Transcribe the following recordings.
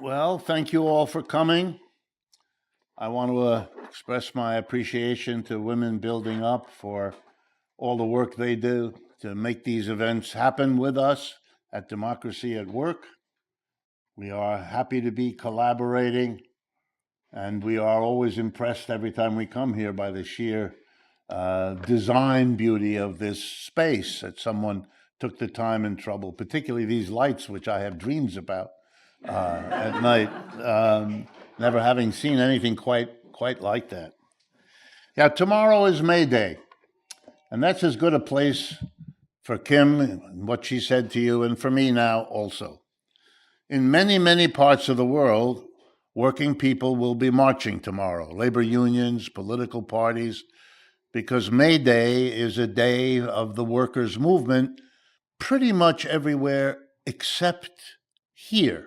Well, thank you all for coming. I want to express my appreciation to Women Building Up for all the work they do to make these events happen with us at Democracy at Work. We are happy to be collaborating, and we are always impressed every time we come here by the sheer design beauty of this space that someone took the time and trouble, particularly these lights, which I have dreams about at night, never having seen anything quite like that. Yeah, tomorrow is May Day, and that's as good a place for Kim and what she said to you, and for me now also. In many, many parts of the world, working people will be marching tomorrow, labor unions, political parties, because May Day is a day of the workers' movement pretty much everywhere except here,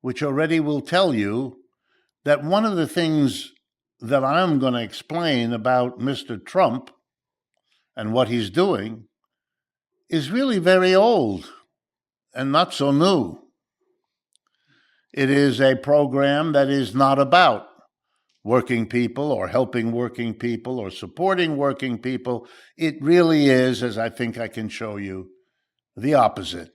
which already will tell you that one of the things that I'm going to explain about Mr. Trump and what he's doing is really very old and not so new. It is a program that is not about working people or helping working people or supporting working people. It really is, as I think I can show you, the opposite.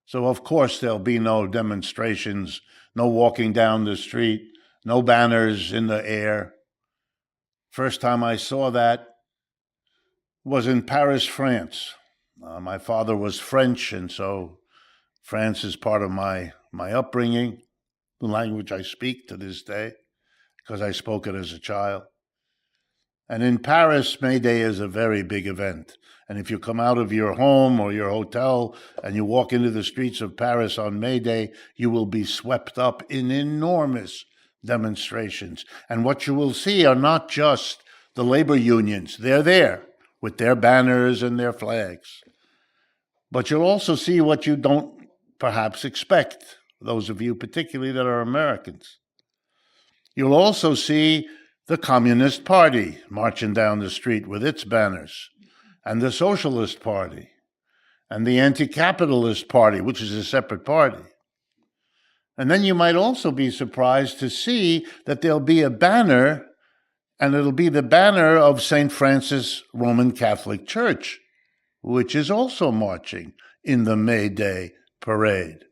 So, of course, there'll be no demonstrations, no walking down the street, no banners in the air. First time I saw that was in Paris, France. My father was French, and so France is part of my upbringing, the language I speak to this day, because I spoke it as a child. And in Paris, May Day is a very big event. And if you come out of your home or your hotel and you walk into the streets of Paris on May Day, you will be swept up in enormous demonstrations. And what you will see are not just the labor unions. They're there with their banners and their flags. But you'll also see what you don't perhaps expect, those of you particularly that are Americans. You'll also see the Communist Party marching down the street with its banners, and the Socialist Party, and the Anti-Capitalist Party, which is a separate party. And then you might also be surprised to see that there'll be a banner, and it'll be the banner of St. Francis Roman Catholic Church, which is also marching in the May Day parade.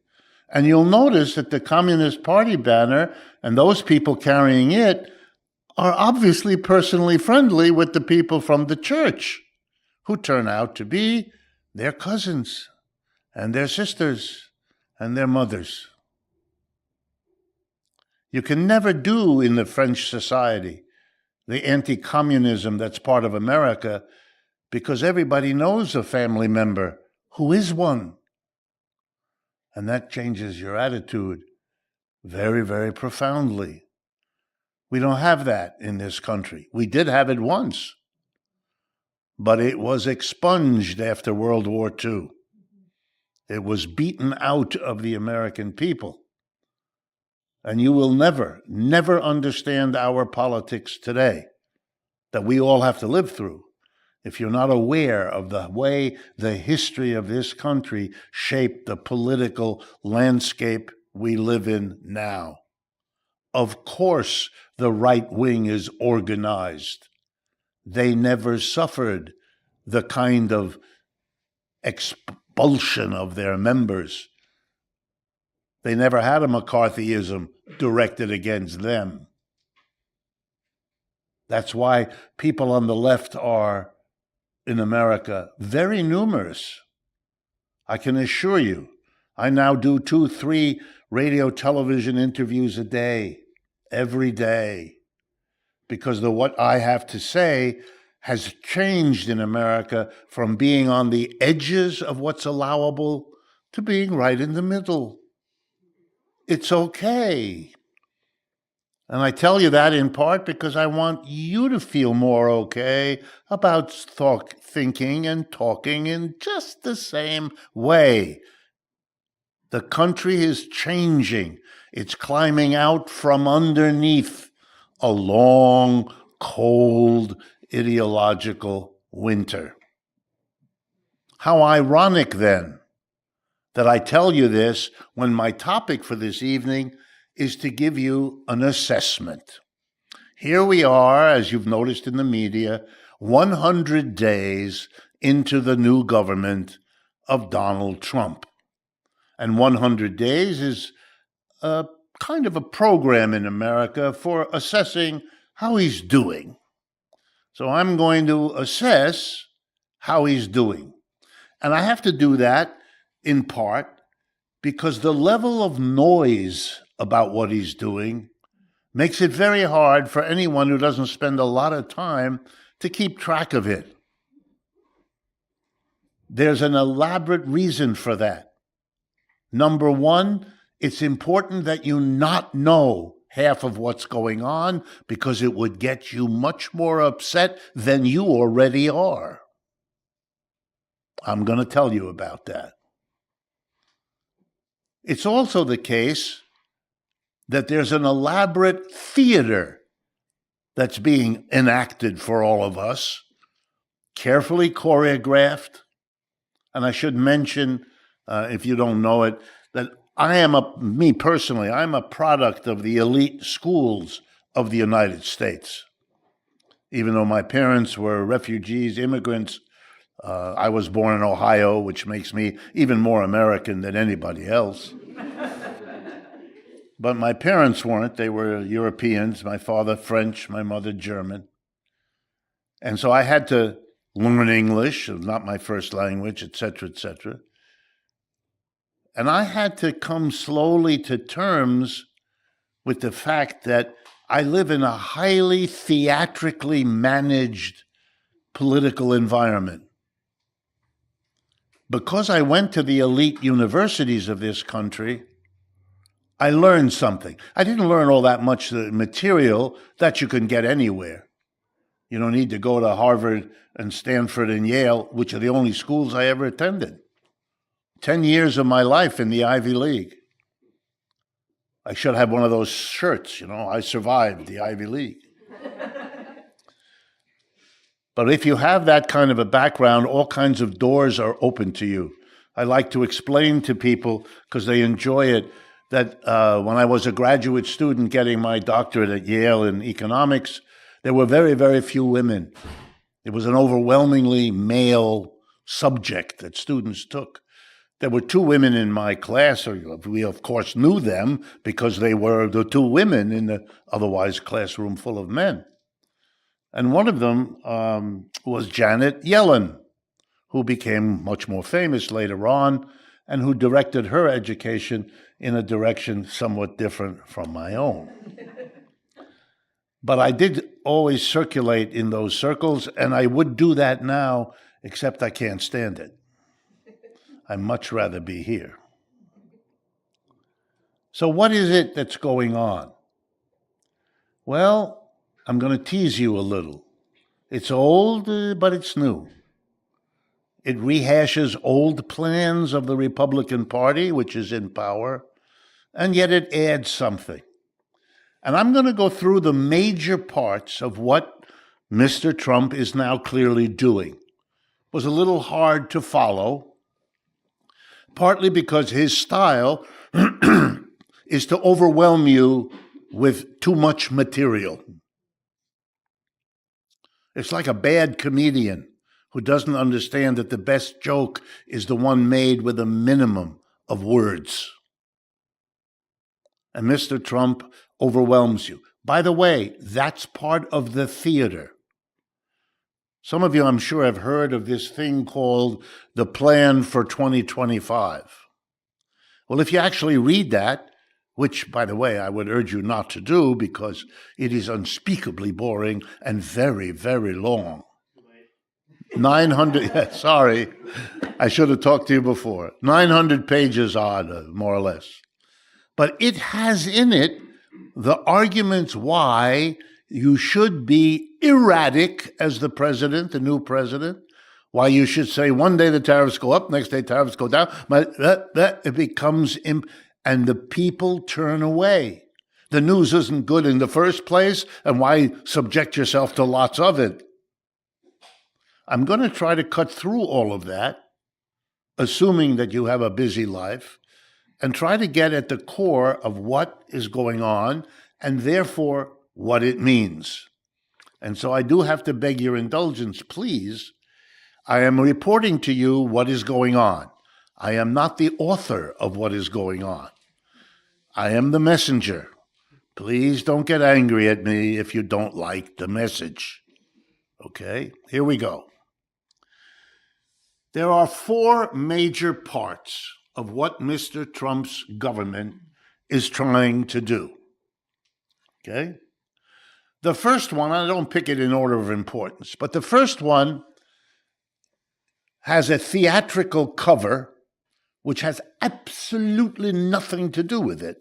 And you'll notice that the Communist Party banner and those people carrying it are obviously personally friendly with the people from the church, who turn out to be their cousins and their sisters and their mothers. You can never do in the French society the anti-communism that's part of America, because everybody knows a family member who is one. And that changes your attitude very, very profoundly. We don't have that in this country. We did have it once, but it was expunged after World War II. It was beaten out of the American people. And you will never, never understand our politics today that we all have to live through if you're not aware of the way the history of this country shaped the political landscape we live in now. Of course, the right wing is organized. They never suffered the kind of expulsion of their members. They never had a McCarthyism directed against them. That's why people on the left are, in America, very numerous. I can assure you, I now do 2, 3 radio, television interviews a day, every day, because what I have to say has changed in America from being on the edges of what's allowable to being right in the middle. It's okay. And I tell you that in part because I want you to feel more okay about thinking and talking in just the same way. The country is changing. It's climbing out from underneath a long, cold, ideological winter. How ironic, then, that I tell you this when my topic for this evening is to give you an assessment. Here we are, as you've noticed in the media, 100 days into the new government of Donald Trump. And 100 days is a kind of a program in America for assessing how he's doing. So I'm going to assess how he's doing. And I have to do that in part because the level of noise about what he's doing makes it very hard for anyone who doesn't spend a lot of time to keep track of it. There's an elaborate reason for that. Number one, it's important that you not know half of what's going on because it would get you much more upset than you already are. I'm going to tell you about that. It's also the case that there's an elaborate theater that's being enacted for all of us, carefully choreographed. And I should mention, if you don't know it, that I'm a product of the elite schools of the United States. Even though my parents were refugees, immigrants, I was born in Ohio, which makes me even more American than anybody else. But my parents weren't. They were Europeans, my father French, my mother German. And so I had to learn English, not my first language, etc., etc. And I had to come slowly to terms with the fact that I live in a highly theatrically managed political environment. Because I went to the elite universities of this country, I learned something. I didn't learn all that much material that you can get anywhere. You don't need to go to Harvard and Stanford and Yale, which are the only schools I ever attended. 10 years of my life in the Ivy League. I should have one of those shirts, I survived the Ivy League. But if you have that kind of a background, all kinds of doors are open to you. I like to explain to people, because they enjoy it, that when I was a graduate student getting my doctorate at Yale in economics, there were very, very few women. It was an overwhelmingly male subject that students took. There were 2 women in my class. We, of course, knew them because they were the 2 women in the otherwise classroom full of men. And one of them was Janet Yellen, who became much more famous later on and who directed her education in a direction somewhat different from my own. But I did always circulate in those circles, and I would do that now, except I can't stand it. I'd much rather be here. So what is it that's going on? Well, I'm going to tease you a little. It's old, but it's new. It rehashes old plans of the Republican Party, which is in power, and yet it adds something. And I'm going to go through the major parts of what Mr. Trump is now clearly doing. It was a little hard to follow, partly because his style is to overwhelm you with too much material. It's like a bad comedian who doesn't understand that the best joke is the one made with a minimum of words. And Mr. Trump overwhelms you. By the way, that's part of the theater. Some of you, I'm sure, have heard of this thing called the Plan for 2025. Well, if you actually read that, which, by the way, I would urge you not to do because it is unspeakably boring and very, very long. 900, sorry, I should have talked to you before. 900 pages odd, more or less. But it has in it the arguments why you should be erratic as the president, the new president, why you should say one day the tariffs go up, next day tariffs go down, but it becomes, and the people turn away. The news isn't good in the first place, and why subject yourself to lots of it? I'm going to try to cut through all of that assuming that you have a busy life, and try to get at the core of what is going on and therefore what it means. And so I do have to beg your indulgence, please. I am reporting to you what is going on. I am not the author of what is going on. I am the messenger. Please don't get angry at me if you don't like the message. Okay, here we go. There are four major parts of what Mr. Trump's government is trying to do. Okay? The first one, I don't pick it in order of importance, but the first one has a theatrical cover which has absolutely nothing to do with it,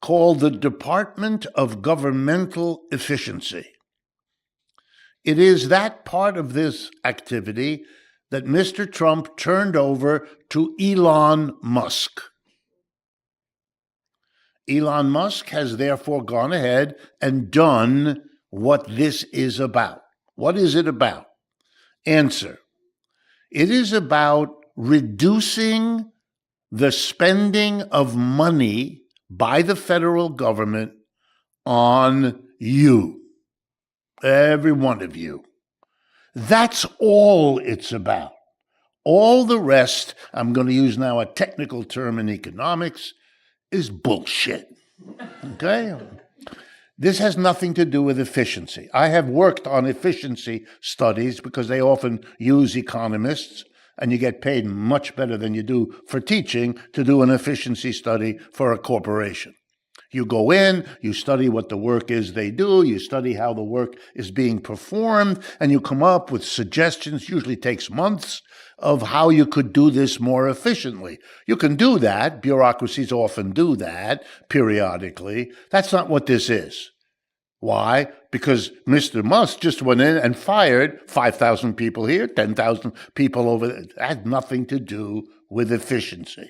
called the Department of Governmental Efficiency. It is that part of this activity that Mr. Trump turned over to Elon Musk. Elon Musk has therefore gone ahead and done what this is about. What is it about? Answer: it is about reducing the spending of money by the federal government on you, every one of you. That's all it's about. All the rest, I'm going to use now a technical term in economics, is bullshit. Okay? This has nothing to do with efficiency. I have worked on efficiency studies because they often use economists, and you get paid much better than you do for teaching to do an efficiency study for a corporation. You go in, you study what the work is they do, you study how the work is being performed, and you come up with suggestions, usually takes months, of how you could do this more efficiently. You can do that. Bureaucracies often do that periodically. That's not what this is. Why? Because Mr. Musk just went in and fired 5,000 people here, 10,000 people over there. It had nothing to do with efficiency.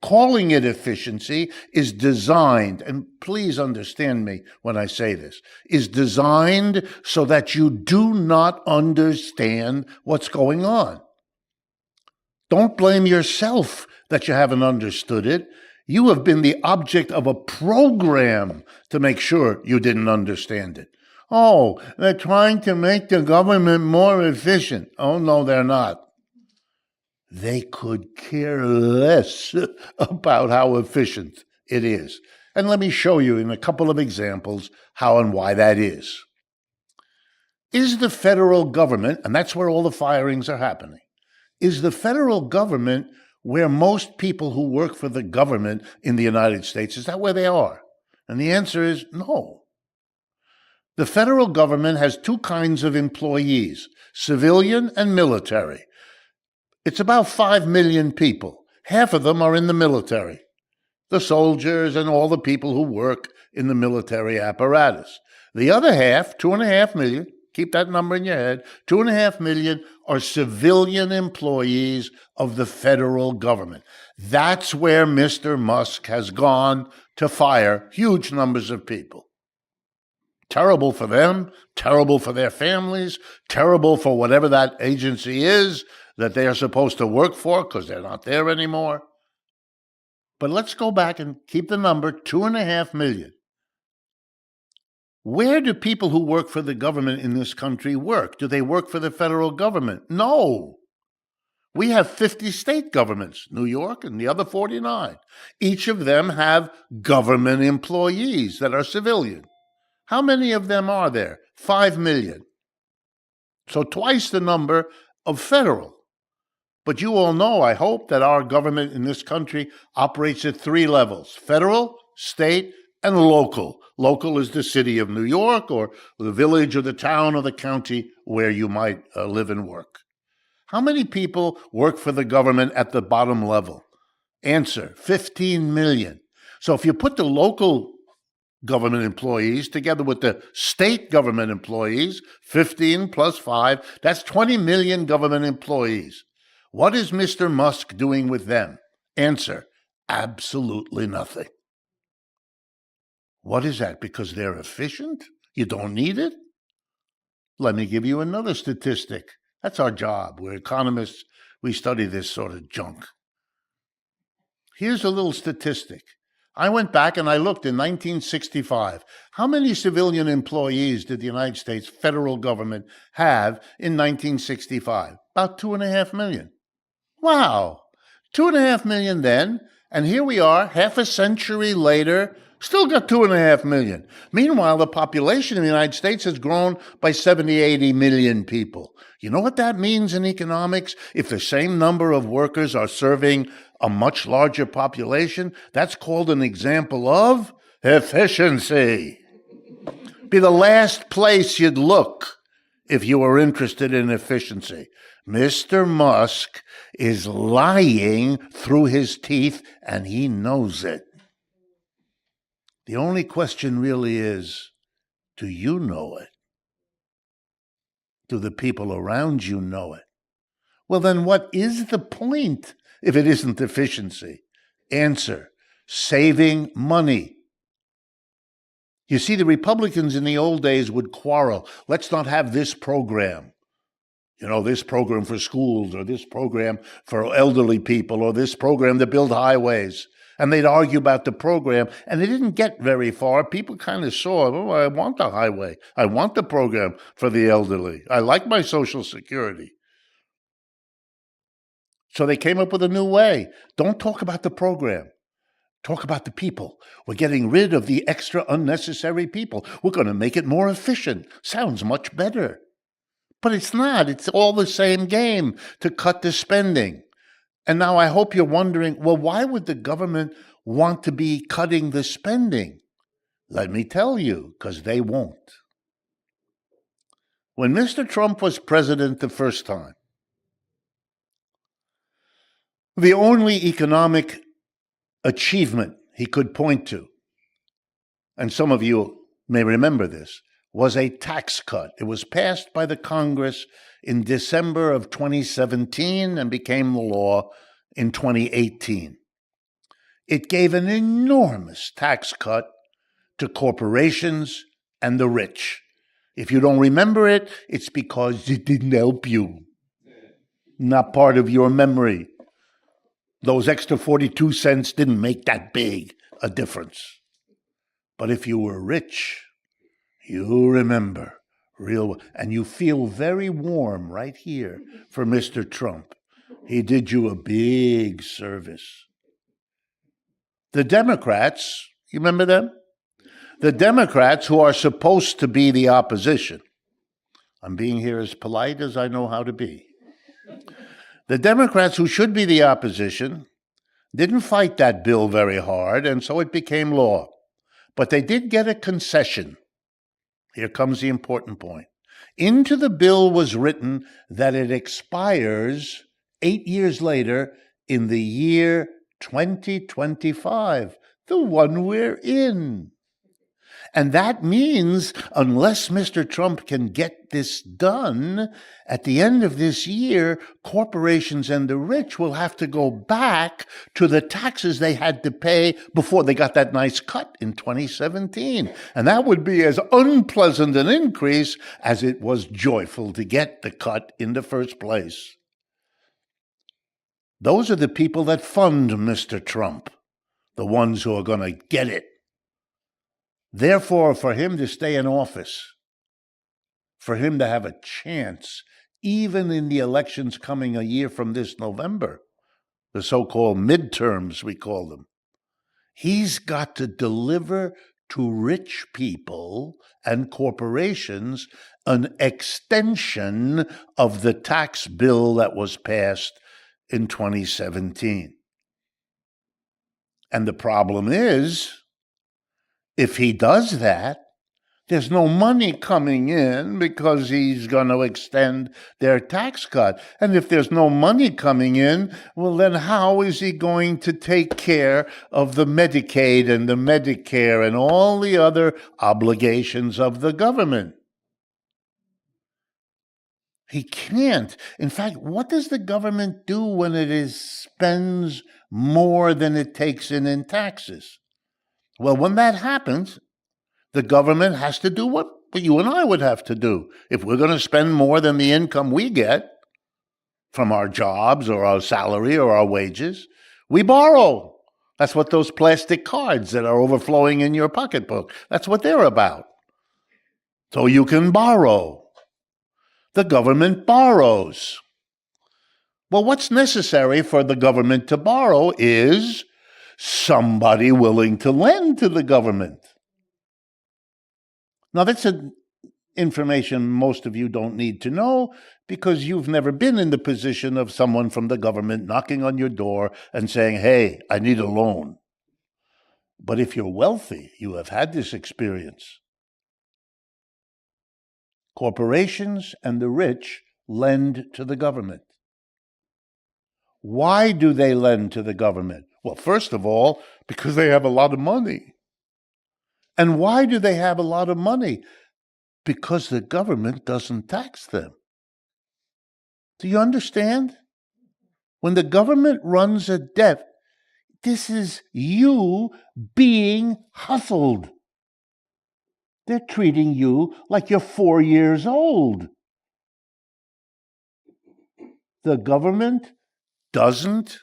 Calling it efficiency is designed, and please understand me when I say this, is designed so that you do not understand what's going on. Don't blame yourself that you haven't understood it. You have been the object of a program to make sure you didn't understand it. Oh, they're trying to make the government more efficient. Oh, no, they're not. They could care less about how efficient it is. And let me show you in a couple of examples how and why that is. Is the federal government, and that's where all the firings are happening, is the federal government where most people who work for the government in the United States, is that where they are? And the answer is no. The federal government has two kinds of employees, civilian and military. It's about 5 million people. Half of them are in the military, the soldiers and all the people who work in the military apparatus. The other half, 2.5 million, keep that number in your head, 2.5 million are civilian employees of the federal government. That's where Mr. Musk has gone to fire huge numbers of people. Terrible for them, terrible for their families, terrible for whatever that agency is that they are supposed to work for because they're not there anymore. But let's go back and keep the number, 2.5 million. Where do people who work for the government in this country work? Do they work for the federal government? No. We have 50 state governments, New York and the other 49. Each of them have government employees that are civilian. How many of them are there? 5 million. So twice the number of federal. But you all know, I hope, that our government in this country operates at 3 levels: federal, state, and local. Local is the city of New York or the village or the town or the county where you might live and work. How many people work for the government at the bottom level? Answer, 15 million. So if you put the local government employees together with the state government employees, 15 plus 5, that's 20 million government employees. What is Mr. Musk doing with them? Answer, absolutely nothing. What is that? Because they're efficient? You don't need it? Let me give you another statistic. That's our job. We're economists. we study this sort of junk. Here's a little statistic. I went back and I looked in 1965. How many civilian employees did the United States federal government have in 1965? About 2.5 million. Wow, 2.5 million then, and here we are, half a century later, still got 2.5 million. Meanwhile, the population in the United States has grown by 70, 80 million people. You know what that means in economics? If the same number of workers are serving a much larger population, that's called an example of efficiency. Be the last place you'd look if you were interested in efficiency. Mr. Musk is lying through his teeth, and he knows it. The only question really is, do you know it? Do the people around you know it? Well, then what is the point if it isn't efficiency? Answer, saving money. You see, the Republicans in the old days would quarrel. Let's not have this program. You know, this program for schools, or this program for elderly people, or this program to build highways. And they'd argue about the program, and they didn't get very far. People kind of saw, oh, I want the highway. I want the program for the elderly. I like my Social Security. So they came up with a new way. Don't talk about the program. Talk about the people. We're getting rid of the extra unnecessary people. We're going to make it more efficient. Sounds much better. But it's not. It's all the same game to cut the spending. And now I hope you're wondering, well, why would the government want to be cutting the spending? Let me tell you, because they won't. When Mr. Trump was president the first time, the only economic achievement he could point to, and some of you may remember this, was a tax cut. It was passed by the Congress in December of 2017 and became the law in 2018. It gave an enormous tax cut to corporations and the rich. If you don't remember it, it's because it didn't help you. Not part of your memory. Those extra 42 cents didn't make that big a difference. But if you were rich, you remember real, and you feel very warm right here for Mr. Trump. He did you a big service. The Democrats, you remember them? The Democrats, who are supposed to be the opposition. I'm being here as polite as I know how to be. The Democrats, who should be the opposition, didn't fight that bill very hard, and so it became law. But they did get a concession. Here comes the important point. Into the bill was written that it expires 8 years later in the year 2025, the one we're in. And that means unless Mr. Trump can get this done, at the end of this year, corporations and the rich will have to go back to the taxes they had to pay before they got that nice cut in 2017. And that would be as unpleasant an increase as it was joyful to get the cut in the first place. Those are the people that fund Mr. Trump, the ones who are going to get it. Therefore, for him to stay in office, for him to have a chance, even in the elections coming a year from this November, the so-called midterms, we call them, he's got to deliver to rich people and corporations an extension of the tax bill that was passed in 2017. And the problem is, if he does that, there's no money coming in because he's going to extend their tax cut. And if there's no money coming in, well, then how is he going to take care of the Medicaid and the Medicare and all the other obligations of the government? He can't. In fact, what does the government do when it spends more than it takes in taxes? Well, when that happens, the government has to do what you and I would have to do. If we're going to spend more than the income we get, from our jobs or our salary or our wages. We borrow. That's what those plastic cards that are overflowing in your pocketbook, that's what they're about. So you can borrow. The government borrows. Well, what's necessary for the government to borrow is somebody willing to lend to the government. Now, that's information most of you don't need to know because you've never been in the position of someone from the government knocking on your door and saying, hey, I need a loan. But if you're wealthy, you have had this experience. Corporations and the rich lend to the government. Why do they lend to the government? Well, first of all, because they have a lot of money. And why do they have a lot of money? Because the government doesn't tax them. Do you understand? When the government runs a debt, this is you being hustled. They're treating you like you're 4 years old. The government doesn't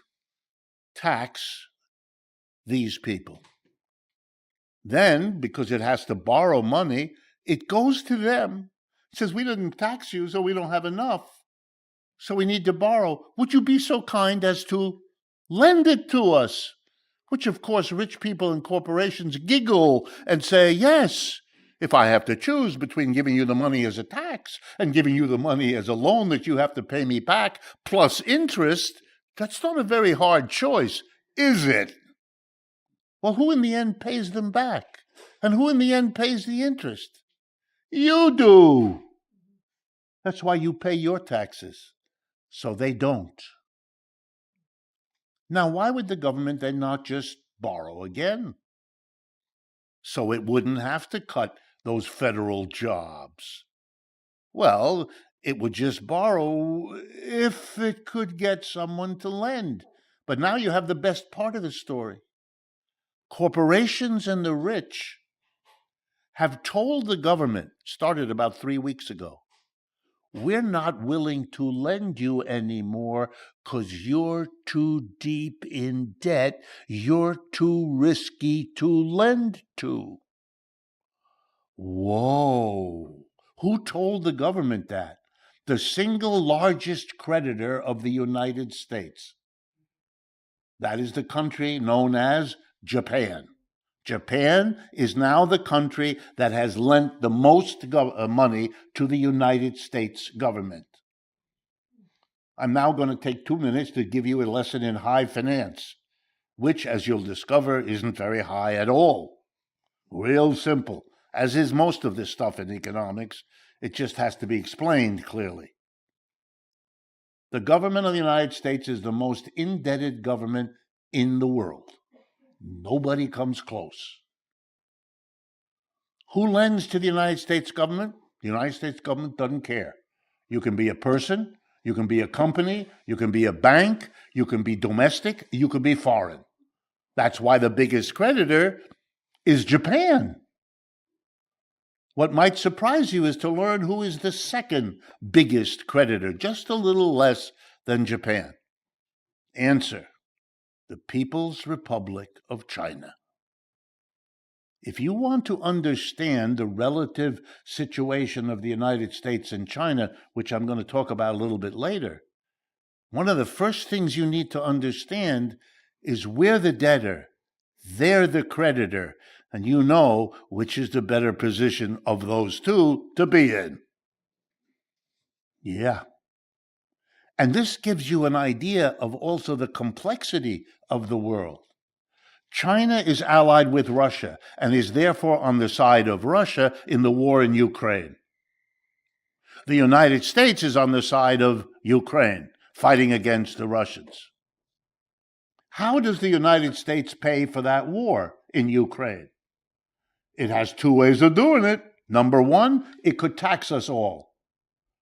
tax these people. Then, because it has to borrow money, it goes to them. It says, we didn't tax you, so we don't have enough. So we need to borrow. Would you be so kind as to lend it to us? Which, of course, rich people and corporations giggle and say, yes, if I have to choose between giving you the money as a tax and giving you the money as a loan that you have to pay me back plus interest, that's not a very hard choice, is it? Well, who in the end pays them back? And who in the end pays the interest? You do. That's why you pay your taxes, so they don't. Now, why would the government then not just borrow again? So it wouldn't have to cut those federal jobs. Well, it would just borrow if it could get someone to lend. But now you have the best part of the story. Corporations and the rich have told the government, started about 3 weeks ago, we're not willing to lend you anymore because you're too deep in debt. You're too risky to lend to. Whoa. Who told the government that? The single largest creditor of the United States. That is the country known as Japan. Japan is now the country that has lent the most money to the United States government. I'm now going to take 2 minutes to give you a lesson in high finance, which, as you'll discover, isn't very high at all. Real simple. As is most of this stuff in economics, it just has to be explained clearly. The government of the United States is the most indebted government in the world. Nobody comes close. Who lends to the United States government? The United States government doesn't care. You can be a person, you can be a company, you can be a bank, you can be domestic, you can be foreign. That's why the biggest creditor is Japan. What might surprise you is to learn who is the second biggest creditor, just a little less than Japan. Answer: the People's Republic of China. If you want to understand the relative situation of the United States and China, which I'm going to talk about a little bit later, one of the first things you need to understand is we're the debtor, they're the creditor, and you know which is the better position of those two to be in. Yeah. And this gives you an idea of also the complexity of the world. China is allied with Russia and is therefore on the side of Russia in the war in Ukraine. The United States is on the side of Ukraine, fighting against the Russians. How does the United States pay for that war in Ukraine? It has two ways of doing it. Number one, it could tax us all.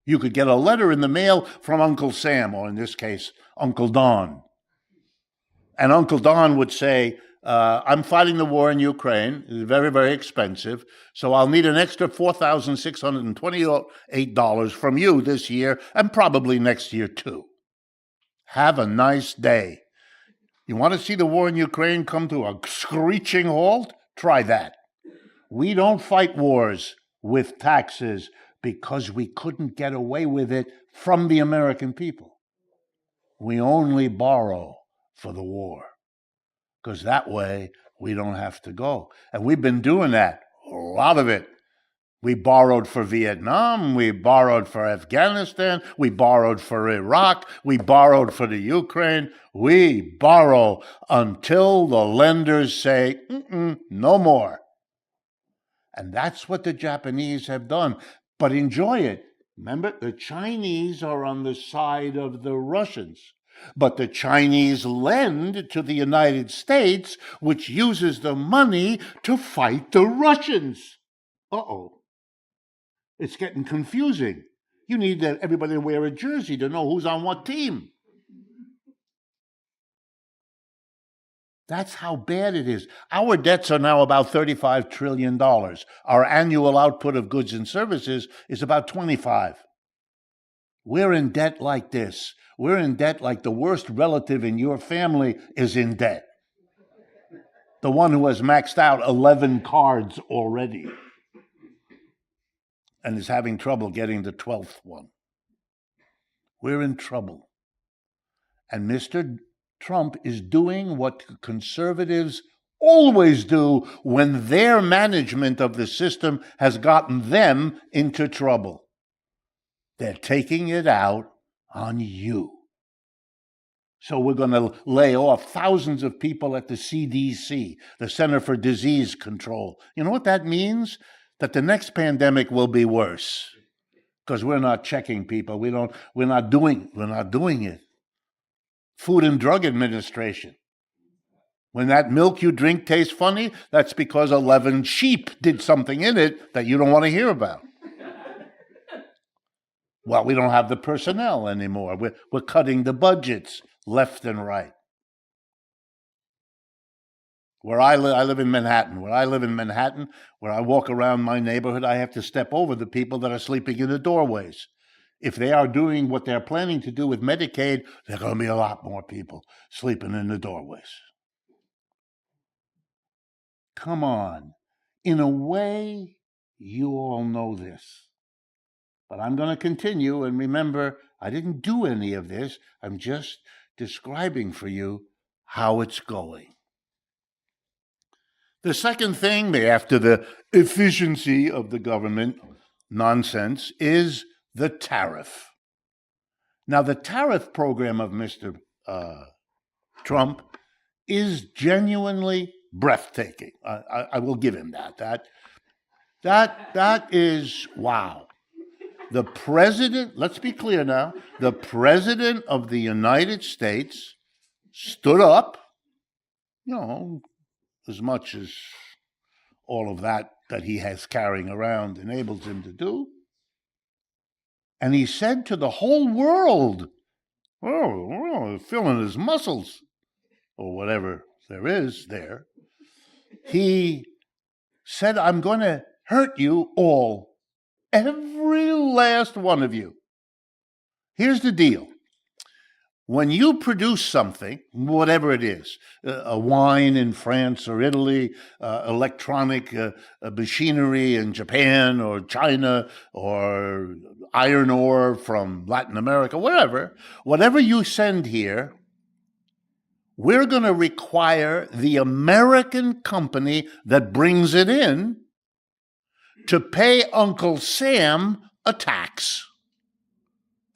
You could get a letter in the mail from Uncle Sam, or in this case, Uncle Don. And Uncle Don would say, I'm fighting the war in Ukraine. It's very, very expensive. So I'll need an extra $4,628 from you this year and probably next year too. Have a nice day. You want to see the war in Ukraine come to a screeching halt? Try that. We don't fight wars with taxes because we couldn't get away with it from the American people. We only borrow for the war because that way we don't have to go. And we've been doing that, a lot of it. We borrowed for Vietnam, we borrowed for Afghanistan, we borrowed for Iraq, we borrowed for the Ukraine. We borrow until the lenders say, no more. And that's what the Japanese have done. But enjoy it. Remember, the Chinese are on the side of the Russians. But the Chinese lend to the United States, which uses the money to fight the Russians. Uh-oh. It's getting confusing. You need everybody to wear a jersey to know who's on what team. That's how bad it is. Our debts are now about $35 trillion. Our annual output of goods and services is about 25. We're in debt like this. We're in debt like the worst relative in your family is in debt. The one who has maxed out 11 cards already and is having trouble getting the 12th one. We're in trouble. And Mr. Trump is doing what conservatives always do when their management of the system has gotten them into trouble. They're taking it out on you. So we're going to lay off thousands of people at the CDC, the Center for Disease Control. You know what that means? That the next pandemic will be worse because we're not checking people. We're not doing it. Food and Drug Administration. When that milk you drink tastes funny, that's because 11 sheep did something in it that you don't want to hear about. Well, we don't have the personnel anymore. We're cutting the budgets left and right. Where I live in Manhattan. Where I walk around my neighborhood, I have to step over the people that are sleeping in the doorways. If they are doing what they're planning to do with Medicaid, there are going to be a lot more people sleeping in the doorways. Come on. In a way, you all know this. But I'm going to continue, and remember, I didn't do any of this. I'm just describing for you how it's going. The second thing, after the efficiency of the government nonsense, is the tariff. Now, the tariff program of Mr. Trump is genuinely breathtaking. I will give him that. That is, wow. The president, let's be clear now, the president of the United States stood up, as much as all of that he has carrying around enables him to do. And he said to the whole world, feeling his muscles, or whatever there is there. He said, I'm going to hurt you all, every last one of you. Here's the deal. When you produce something, whatever it is, a wine in France or Italy, electronic machinery in Japan or China, or iron ore from Latin America, whatever you send here, we're going to require the American company that brings it in to pay Uncle Sam a tax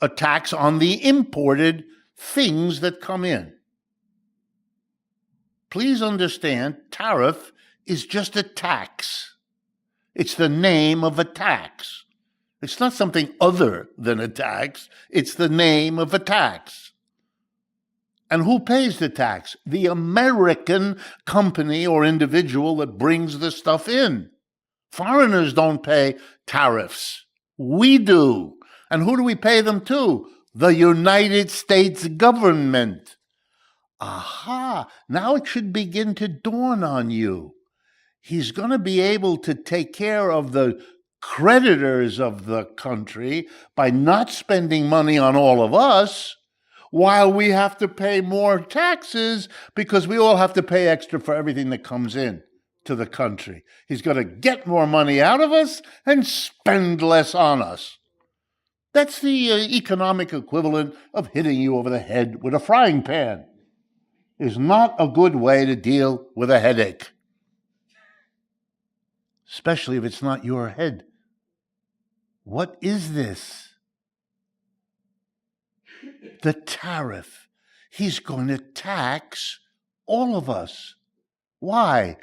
on the imported things that come in. Please understand, tariff is just a tax. It's the name of a tax. It's not something other than a tax. It's the name of a tax. And who pays the tax? The American company or individual that brings the stuff in. Foreigners don't pay tariffs. We do. And who do we pay them to? The United States government. Aha, now it should begin to dawn on you. He's going to be able to take care of the creditors of the country by not spending money on all of us, while we have to pay more taxes because we all have to pay extra for everything that comes in to the country. He's going to get more money out of us and spend less on us. That's the economic equivalent of hitting you over the head with a frying pan. Is not a good way to deal with a headache, especially if it's not your head. What is this? The tariff. He's going to tax all of us. Why?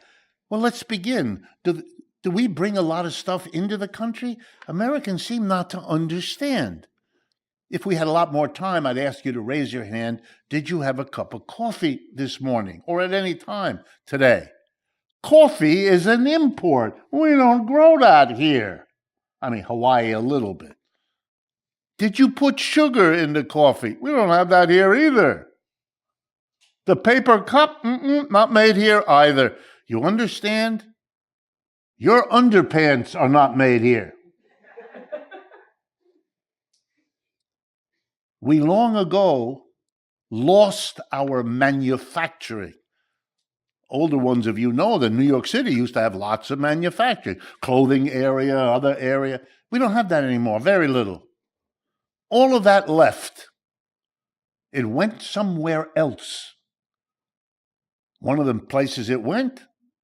Well, let's begin. Do we bring a lot of stuff into the country? Americans seem not to understand. If we had a lot more time, I'd ask you to raise your hand. Did you have a cup of coffee this morning or at any time today? Coffee is an import. We don't grow that here. I mean, Hawaii a little bit. Did you put sugar in the coffee? We don't have that here either. The paper cup, not made here either. You understand? Your underpants are not made here. We long ago lost our manufacturing. Older ones of you know that New York City used to have lots of manufacturing, clothing area, other area. We don't have that anymore, very little. All of that left. It went somewhere else. One of the places it went,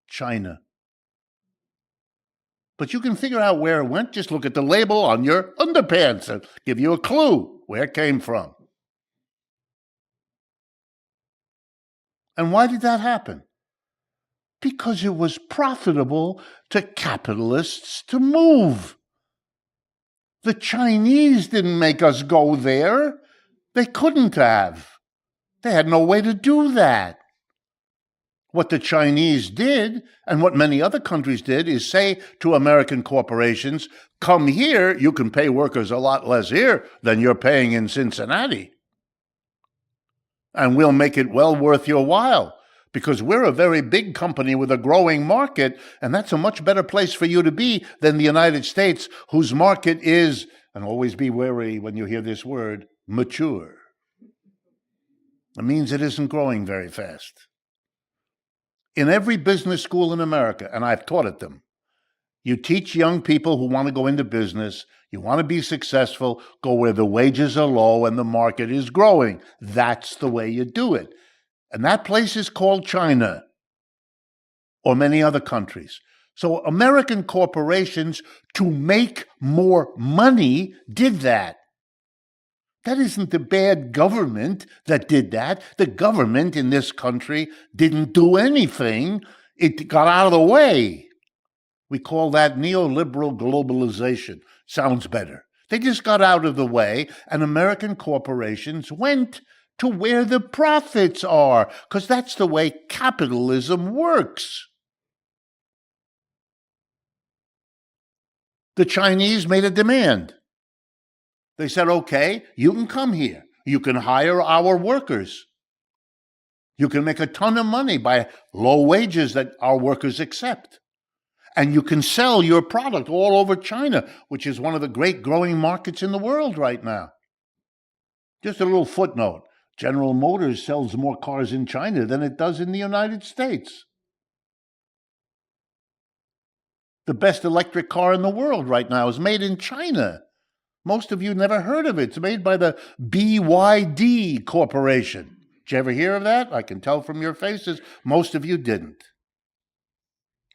China. But you can figure out where it went. Just look at the label on your underpants and give you a clue where it came from. And why did that happen? Because it was profitable to capitalists to move. The Chinese didn't make us go there. They couldn't have. They had no way to do that. What the Chinese did, and what many other countries did, is say to American corporations, come here, you can pay workers a lot less here than you're paying in Cincinnati. And we'll make it well worth your while, because we're a very big company with a growing market, and that's a much better place for you to be than the United States, whose market is, and always be wary when you hear this word, mature. It means it isn't growing very fast. In every business school in America, and I've taught at them, you teach young people who want to go into business, you want to be successful, go where the wages are low and the market is growing. That's the way you do it. And that place is called China or many other countries. So American corporations, to make more money, did that. That isn't the bad government that did that. The government in this country didn't do anything. It got out of the way. We call that neoliberal globalization. Sounds better. They just got out of the way, and American corporations went to where the profits are, because that's the way capitalism works. The Chinese made a demand. They said, okay, you can come here. You can hire our workers. You can make a ton of money by low wages that our workers accept. And you can sell your product all over China, which is one of the great growing markets in the world right now. Just a little footnote. General Motors sells more cars in China than it does in the United States. The best electric car in the world right now is made in China. Most of you never heard of it. It's made by the BYD Corporation. Did you ever hear of that? I can tell from your faces, most of you didn't.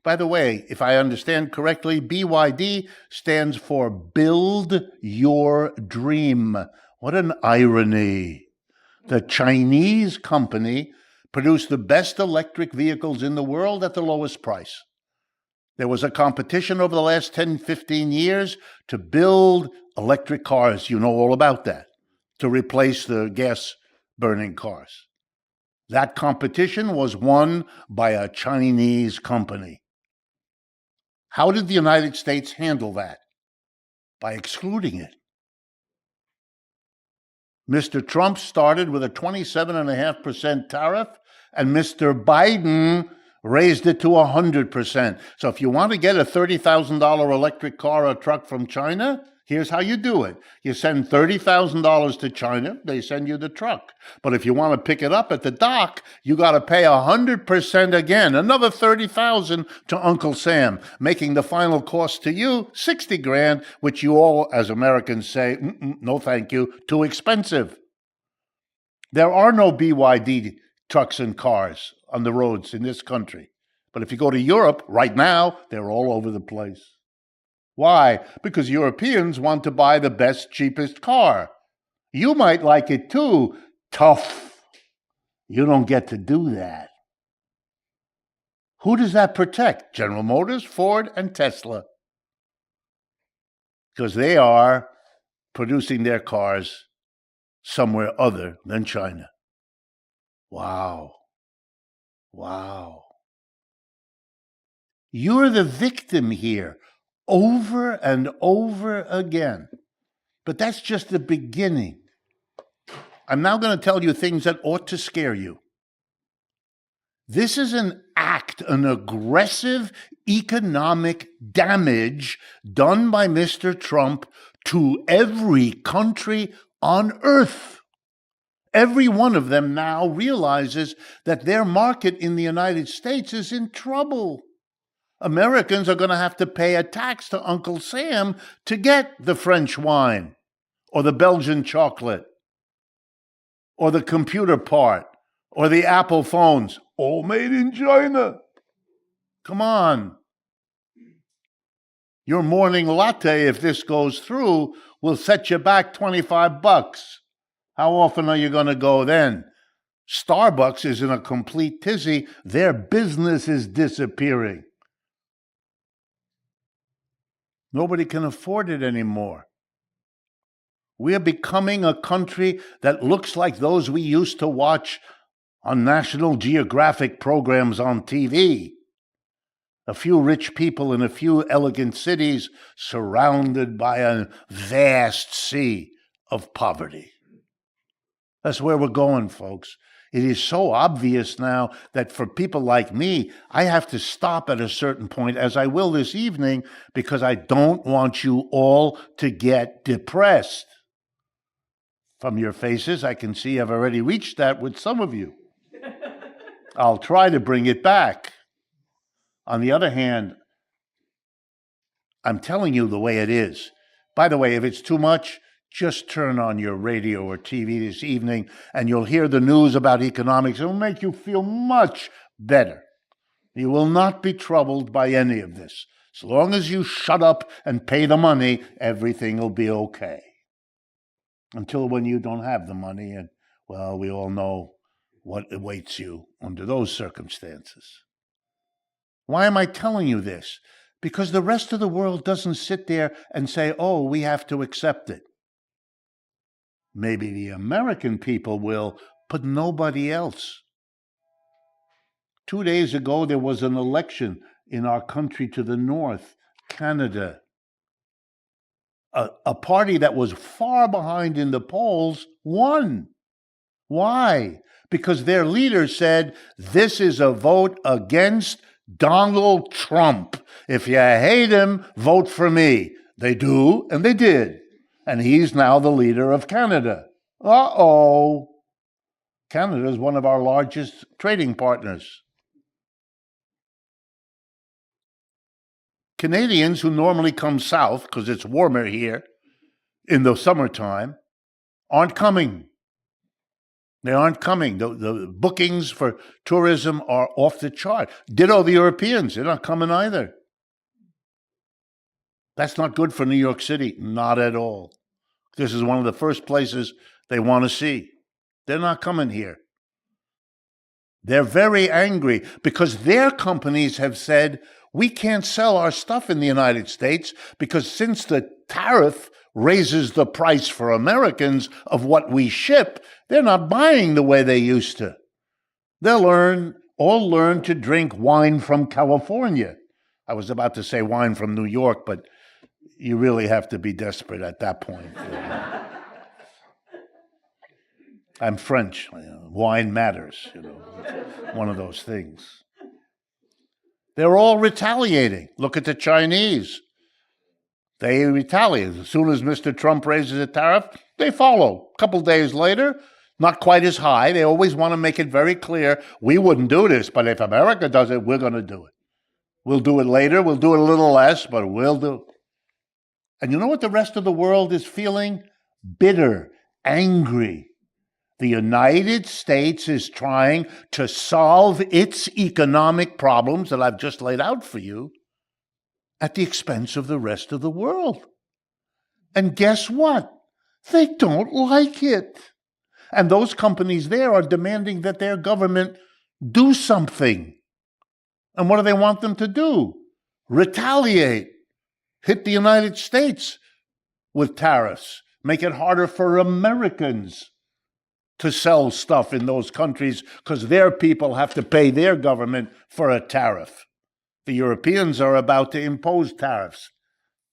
By the way, if I understand correctly, BYD stands for Build Your Dream. What an irony. The Chinese company produced the best electric vehicles in the world at the lowest price. There was a competition over the last 10, 15 years to build electric cars. You know all about that, to replace the gas-burning cars. That competition was won by a Chinese company. How did the United States handle that? By excluding it. Mr. Trump started with a 27.5% tariff, and Mr. Biden raised it to 100%. So if you want to get a $30,000 electric car or truck from China, Here's how you do it. You send $30,000 to China, they send you the truck. But if you want to pick it up at the dock, you got to pay 100% again, another $30,000 to Uncle Sam, making the final cost to you $60,000, which you all, as Americans, say, no thank you, too expensive. There are no BYD trucks and cars on the roads in this country. But if you go to Europe right now, they're all over the place. Why? Because Europeans want to buy the best, cheapest car. You might like it too. Tough. You don't get to do that. Who does that protect? General Motors, Ford, and Tesla. Because they are producing their cars somewhere other than China. Wow. Wow. You're the victim here. Over and over again. But that's just the beginning. I'm now going to tell you things that ought to scare you. This is an act, an aggressive economic damage done by Mr. Trump to every country on earth. Every one of them now realizes that their market in the United States is in trouble. Americans are going to have to pay a tax to Uncle Sam to get the French wine or the Belgian chocolate or the computer part or the Apple phones, all made in China. Come on. Your morning latte, if this goes through, will set you back $25. How often are you going to go then? Starbucks is in a complete tizzy. Their business is disappearing. Nobody can afford it anymore. We are becoming a country that looks like those we used to watch on National Geographic programs on TV. A few rich people in a few elegant cities surrounded by a vast sea of poverty. That's where we're going, folks. It is so obvious now that for people like me, I have to stop at a certain point, as I will this evening, because I don't want you all to get depressed. From your faces, I can see I've already reached that with some of you. I'll try to bring it back. On the other hand, I'm telling you the way it is. By the way, if it's too much, just turn on your radio or TV this evening and you'll hear the news about economics. It will make you feel much better. You will not be troubled by any of this. As long as you shut up and pay the money, everything will be okay. Until when you don't have the money, and, well, we all know what awaits you under those circumstances. Why am I telling you this? Because the rest of the world doesn't sit there and say, oh, we have to accept it. Maybe the American people will, but nobody else. 2 days ago, there was an election in our country to the north, Canada. A party that was far behind in the polls won. Why? Because their leader said, this is a vote against Donald Trump. If you hate him, vote for me. They do, and they did. And he's now the leader of Canada. Uh-oh. Canada is one of our largest trading partners. Canadians who normally come south, because it's warmer here in the summertime, aren't coming. They aren't coming. The bookings for tourism are off the chart. Ditto the Europeans. They're not coming either. That's not good for New York City. Not at all. This is one of the first places they want to see. They're not coming here. They're very angry because their companies have said, we can't sell our stuff in the United States because since the tariff raises the price for Americans of what we ship, they're not buying the way they used to. They'll all learn to drink wine from California. I was about to say wine from New York, but you really have to be desperate at that point. I'm French. Wine matters, one of those things. They're all retaliating. Look at the Chinese. They retaliate. As soon as Mr. Trump raises a tariff, they follow. A couple days later, not quite as high. They always want to make it very clear, we wouldn't do this, but if America does it, we're going to do it. We'll do it later. We'll do it a little less, but we'll do it. And you know what the rest of the world is feeling? Bitter, angry. The United States is trying to solve its economic problems that I've just laid out for you at the expense of the rest of the world. And guess what? They don't like it. And those companies there are demanding that their government do something. And what do they want them to do? Retaliate. Hit the United States with tariffs. Make it harder for Americans to sell stuff in those countries because their people have to pay their government for a tariff. The Europeans are about to impose tariffs.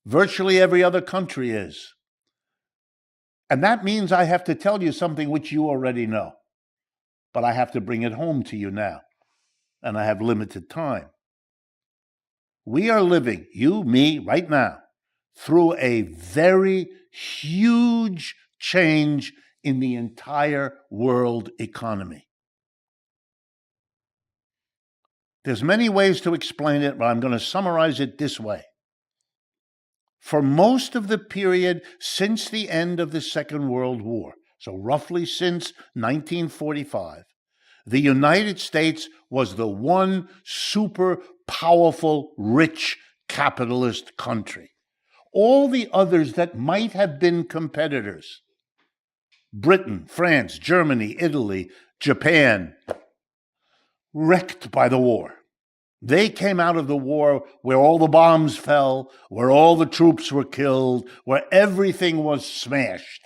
Virtually every other country is. And that means I have to tell you something which you already know. But I have to bring it home to you now. And I have limited time. We are living, you, me, right now, through a very huge change in the entire world economy. There's many ways to explain it, but I'm going to summarize it this way. For most of the period since the end of the Second World War, so roughly since 1945, the United States was the one super powerful, rich capitalist country. All the others that might have been competitors, Britain, France, Germany, Italy, Japan, wrecked by the war. They came out of the war where all the bombs fell, where all the troops were killed, where everything was smashed.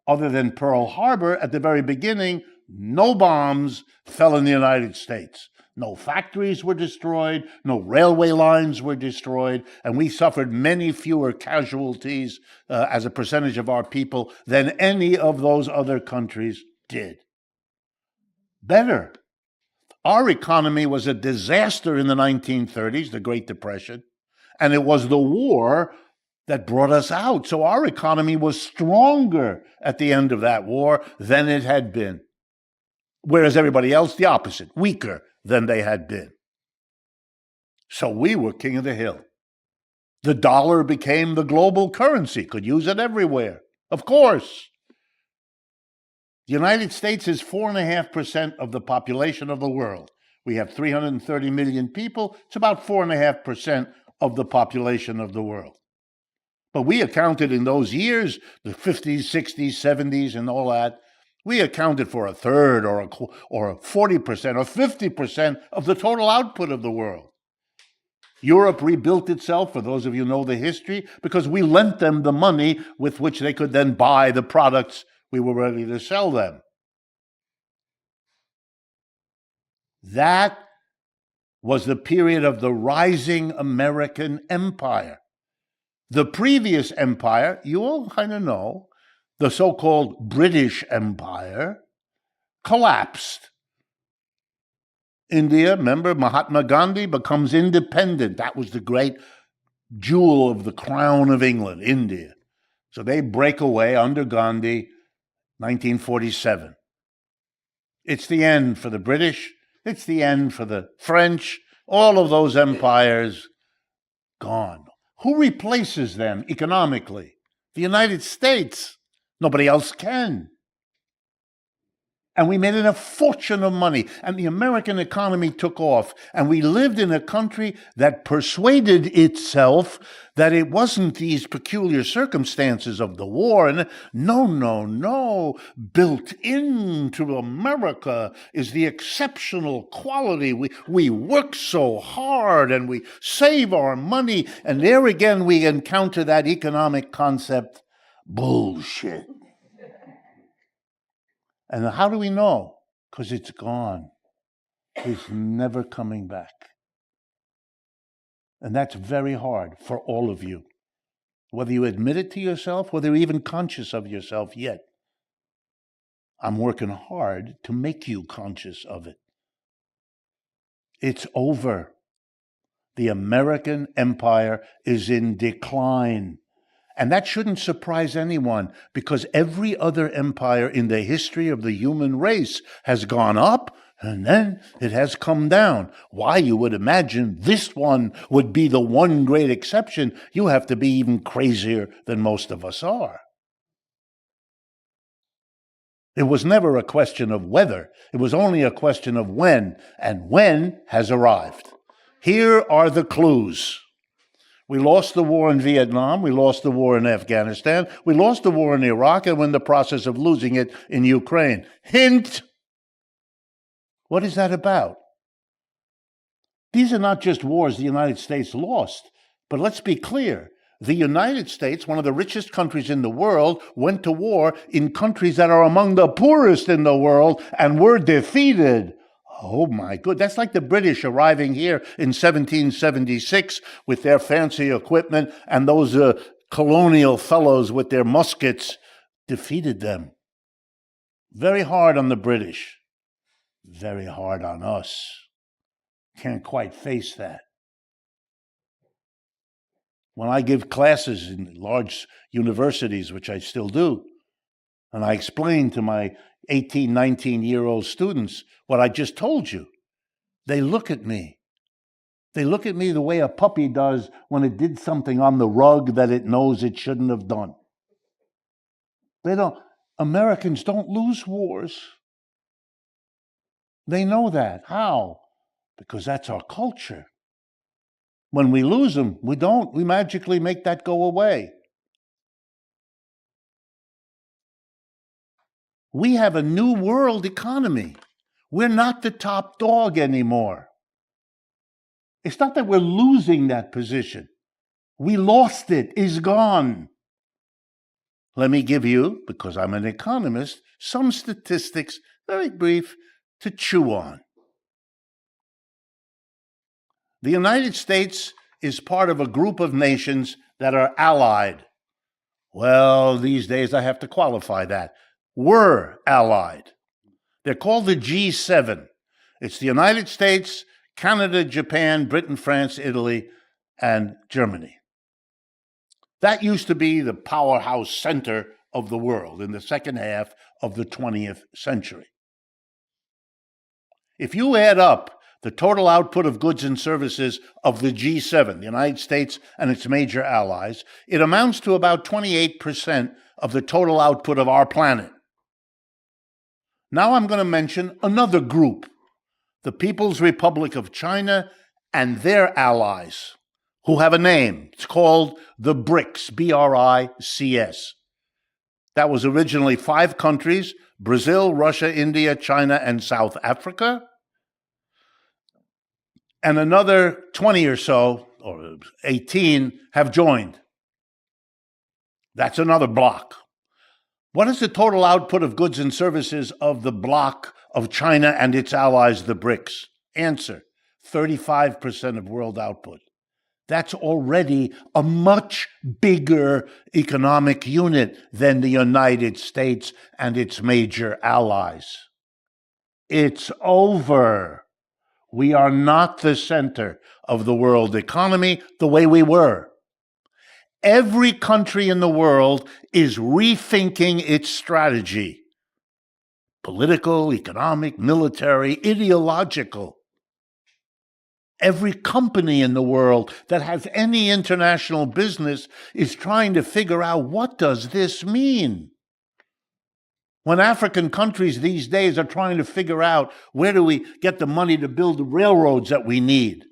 Other than Pearl Harbor, at the very beginning, no bombs fell in the United States. No factories were destroyed, no railway lines were destroyed, and we suffered many fewer casualties as a percentage of our people than any of those other countries did. Better. Our economy was a disaster in the 1930s, the Great Depression, and it was the war that brought us out. So our economy was stronger at the end of that war than it had been. Whereas everybody else, the opposite, weaker than they had been. So we were king of the hill. The dollar became the global currency, could use it everywhere. Of course. The United States is 4.5% of the population of the world. We have 330 million people. It's about 4.5% of the population of the world. But we accounted in those years, the 50s, 60s, 70s, and all that, we accounted for a third or 40% or 50% of the total output of the world. Europe rebuilt itself, for those of you who know the history, because we lent them the money with which they could then buy the products we were ready to sell them. That was the period of the rising American empire. The previous empire, you all kind of know, the so-called British Empire, collapsed. India, remember, Mahatma Gandhi becomes independent. That was the great jewel of the crown of England, India. So they break away under Gandhi, 1947. It's the end for the British. It's the end for the French. All of those empires gone. Who replaces them economically? The United States. Nobody else can. And we made it a fortune of money. And the American economy took off. And we lived in a country that persuaded itself that it wasn't these peculiar circumstances of the war. And no. Built into America is the exceptional quality. We work so hard and we save our money. And there again, we encounter that economic concept, bullshit. And how do we know? Because it's gone. It's never coming back. And that's very hard for all of you. Whether you admit it to yourself, whether you're even conscious of yourself yet. I'm working hard to make you conscious of it. It's over. The American empire is in decline. And that shouldn't surprise anyone, because every other empire in the history of the human race has gone up and then it has come down. Why you would imagine this one would be the one great exception? You have to be even crazier than most of us are. It was never a question of whether, it was only a question of when, and when has arrived. Here are the clues. We lost the war in Vietnam, we lost the war in Afghanistan, we lost the war in Iraq, and we're in the process of losing it in Ukraine. Hint! What is that about? These are not just wars the United States lost, but let's be clear. The United States, one of the richest countries in the world, went to war in countries that are among the poorest in the world and were defeated. Oh my good, that's like the British arriving here in 1776 with their fancy equipment, and those colonial fellows with their muskets defeated them. Very hard on the British, very hard on us. Can't quite face that. When I give classes in large universities, which I still do, and I explain to my 18, 19-year-old students what I just told you, they look at me. They look at me the way a puppy does when it did something on the rug that it knows it shouldn't have done. Americans don't lose wars. They know that. How? Because that's our culture. When we lose them, we magically make that go away. We have a new world economy. We're not the top dog anymore. It's not that we're losing that position. We lost it. It's gone. Let me give you, because I'm an economist, some statistics, very brief, to chew on. The United States is part of a group of nations that are allied. Well, these days I have to qualify that. Were allied. They're called the G7. It's the United States, Canada, Japan, Britain, France, Italy, and Germany. That used to be the powerhouse center of the world in the second half of the 20th century. If you add up the total output of goods and services of the G7, the United States and its major allies, it amounts to about 28% of the total output of our planet. Now I'm going to mention another group, the People's Republic of China and their allies, who have a name. It's called the BRICS, B-R-I-C-S. That was originally 5 countries: Brazil, Russia, India, China, and South Africa. And another 20 or so, or 18, have joined. That's another block. What is the total output of goods and services of the block of China and its allies, the BRICS? Answer, 35% of world output. That's already a much bigger economic unit than the United States and its major allies. It's over. We are not the center of the world economy the way we were. Every country in the world is rethinking its strategy. Political, economic, military, ideological. Every company in the world that has any international business is trying to figure out, what does this mean? When African countries these days are trying to figure out, where do we get the money to build the railroads that we need?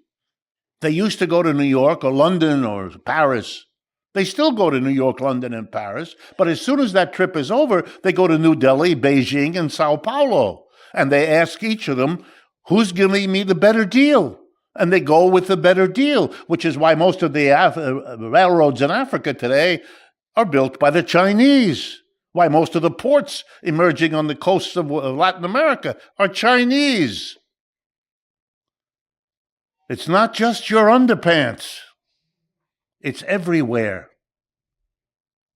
They used to go to New York or London or Paris. They still go to New York, London, and Paris, but as soon as that trip is over, they go to New Delhi, Beijing, and Sao Paulo. And they ask each of them, who's giving me the better deal? And they go with the better deal, which is why most of the railroads in Africa today are built by the Chinese. Why most of the ports emerging on the coasts of Latin America are Chinese. It's not just your underpants. It's everywhere.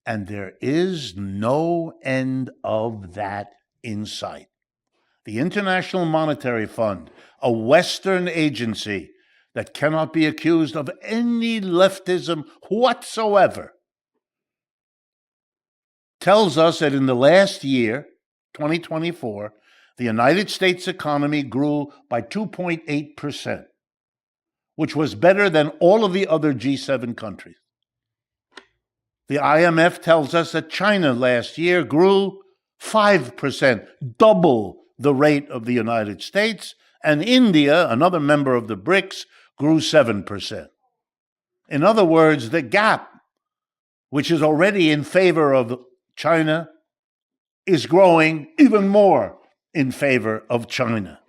And there is no end of that in sight. The International Monetary Fund, a Western agency that cannot be accused of any leftism whatsoever, tells us that in the last year, 2024, the United States economy grew by 2.8%, which was better than all of the other G7 countries. The IMF tells us that China last year grew 5%, double the rate of the United States, and India, another member of the BRICS, grew 7%. In other words, the gap, which is already in favor of China, is growing even more in favor of China.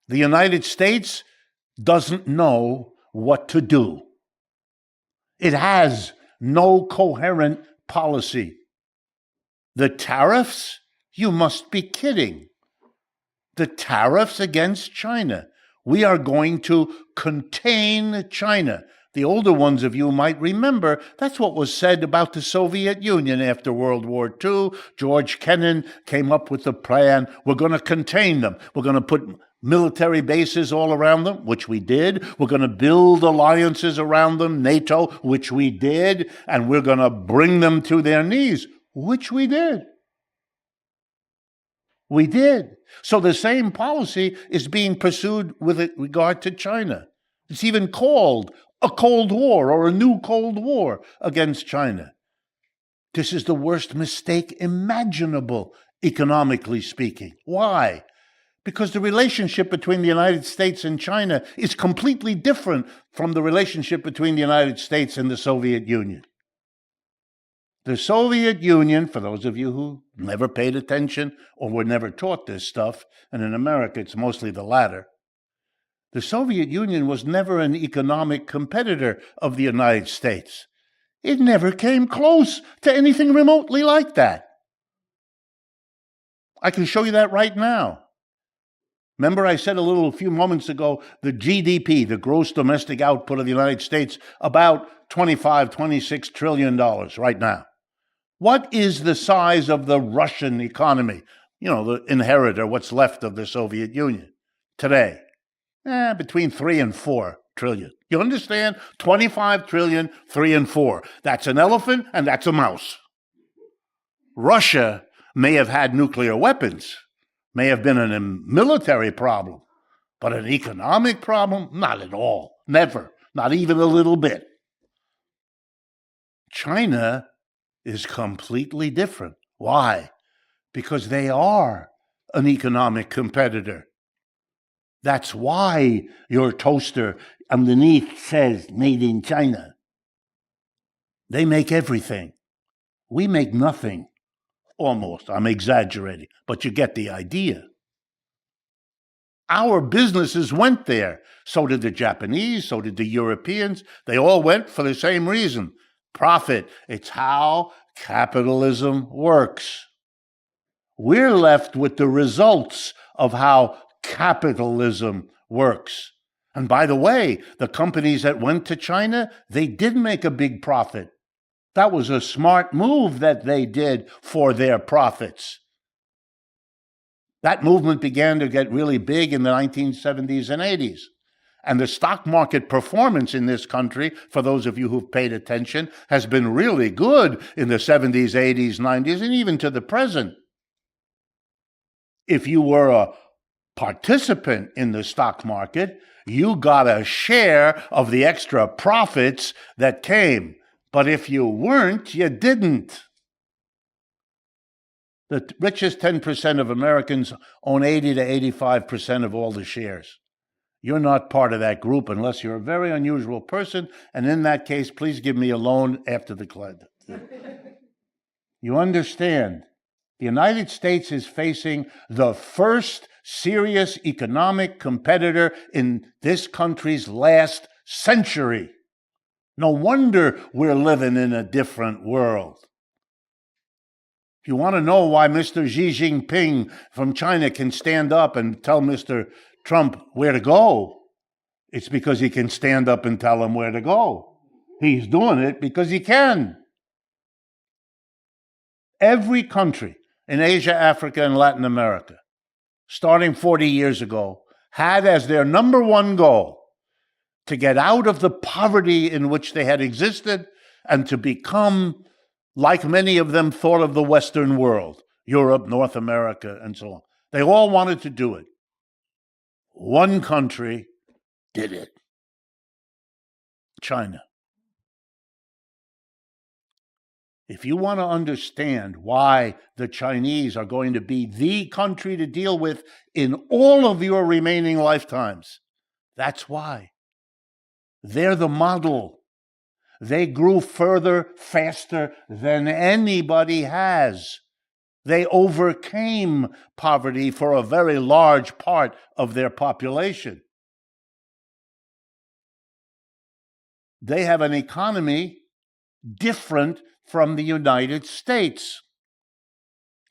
The United States doesn't know what to do. It has no coherent policy. The tariffs? You must be kidding. The tariffs against China. We are going to contain China. The older ones of you might remember that's what was said about the Soviet Union after World War II. George Kennan came up with the plan. We're going to contain them. We're going to put military bases all around them, which we did. We're going to build alliances around them, NATO, which we did. And we're going to bring them to their knees, which we did. We did. So the same policy is being pursued with regard to China. It's even called a Cold War or a new Cold War against China. This is the worst mistake imaginable, economically speaking. Why? Because the relationship between the United States and China is completely different from the relationship between the United States and the Soviet Union. The Soviet Union, for those of you who never paid attention or were never taught this stuff, and in America it's mostly the latter, the Soviet Union was never an economic competitor of the United States. It never came close to anything remotely like that. I can show you that right now. Remember I said a few moments ago, the GDP, the gross domestic output of the United States, about $25, $26 trillion right now. What is the size of the Russian economy? You know, the inheritor, what's left of the Soviet Union today? Between 3 and 4 trillion. You understand? 25 trillion, 3 and 4. That's an elephant and that's a mouse. Russia may have had nuclear weapons, may have been a military problem, but an economic problem? Not at all. Never. Not even a little bit. China is completely different. Why? Because they are an economic competitor. That's why your toaster underneath says made in China. They make everything. We make nothing. Almost. I'm exaggerating, but you get the idea. Our businesses went there. So did the Japanese, so did the Europeans. They all went for the same reason. Profit. It's how capitalism works. We're left with the results of how capitalism works. And by the way, the companies that went to China, they did make a big profit. That was a smart move that they did for their profits. That movement began to get really big in the 1970s and 80s. And the stock market performance in this country, for those of you who've paid attention, has been really good in the 70s, 80s, 90s, and even to the present. If you were a participant in the stock market, you got a share of the extra profits that came. But if you weren't, you didn't. The richest 10% of Americans own 80 to 85% of all the shares. You're not part of that group unless you're a very unusual person, and in that case, please give me a loan after the class. You understand? The United States is facing the first serious economic competitor in this country's last century. No wonder we're living in a different world. If you want to know why Mr. Xi Jinping from China can stand up and tell Mr. Trump where to go, it's because he can stand up and tell him where to go. He's doing it because he can. Every country in Asia, Africa, and Latin America, starting 40 years ago, had as their number one goal to get out of the poverty in which they had existed and to become, like many of them thought of the Western world, Europe, North America, and so on. They all wanted to do it. One country did it. China. If you want to understand why the Chinese are going to be the country to deal with in all of your remaining lifetimes, that's why. They're the model. They grew further, faster than anybody has. They overcame poverty for a very large part of their population. They have an economy different from the United States.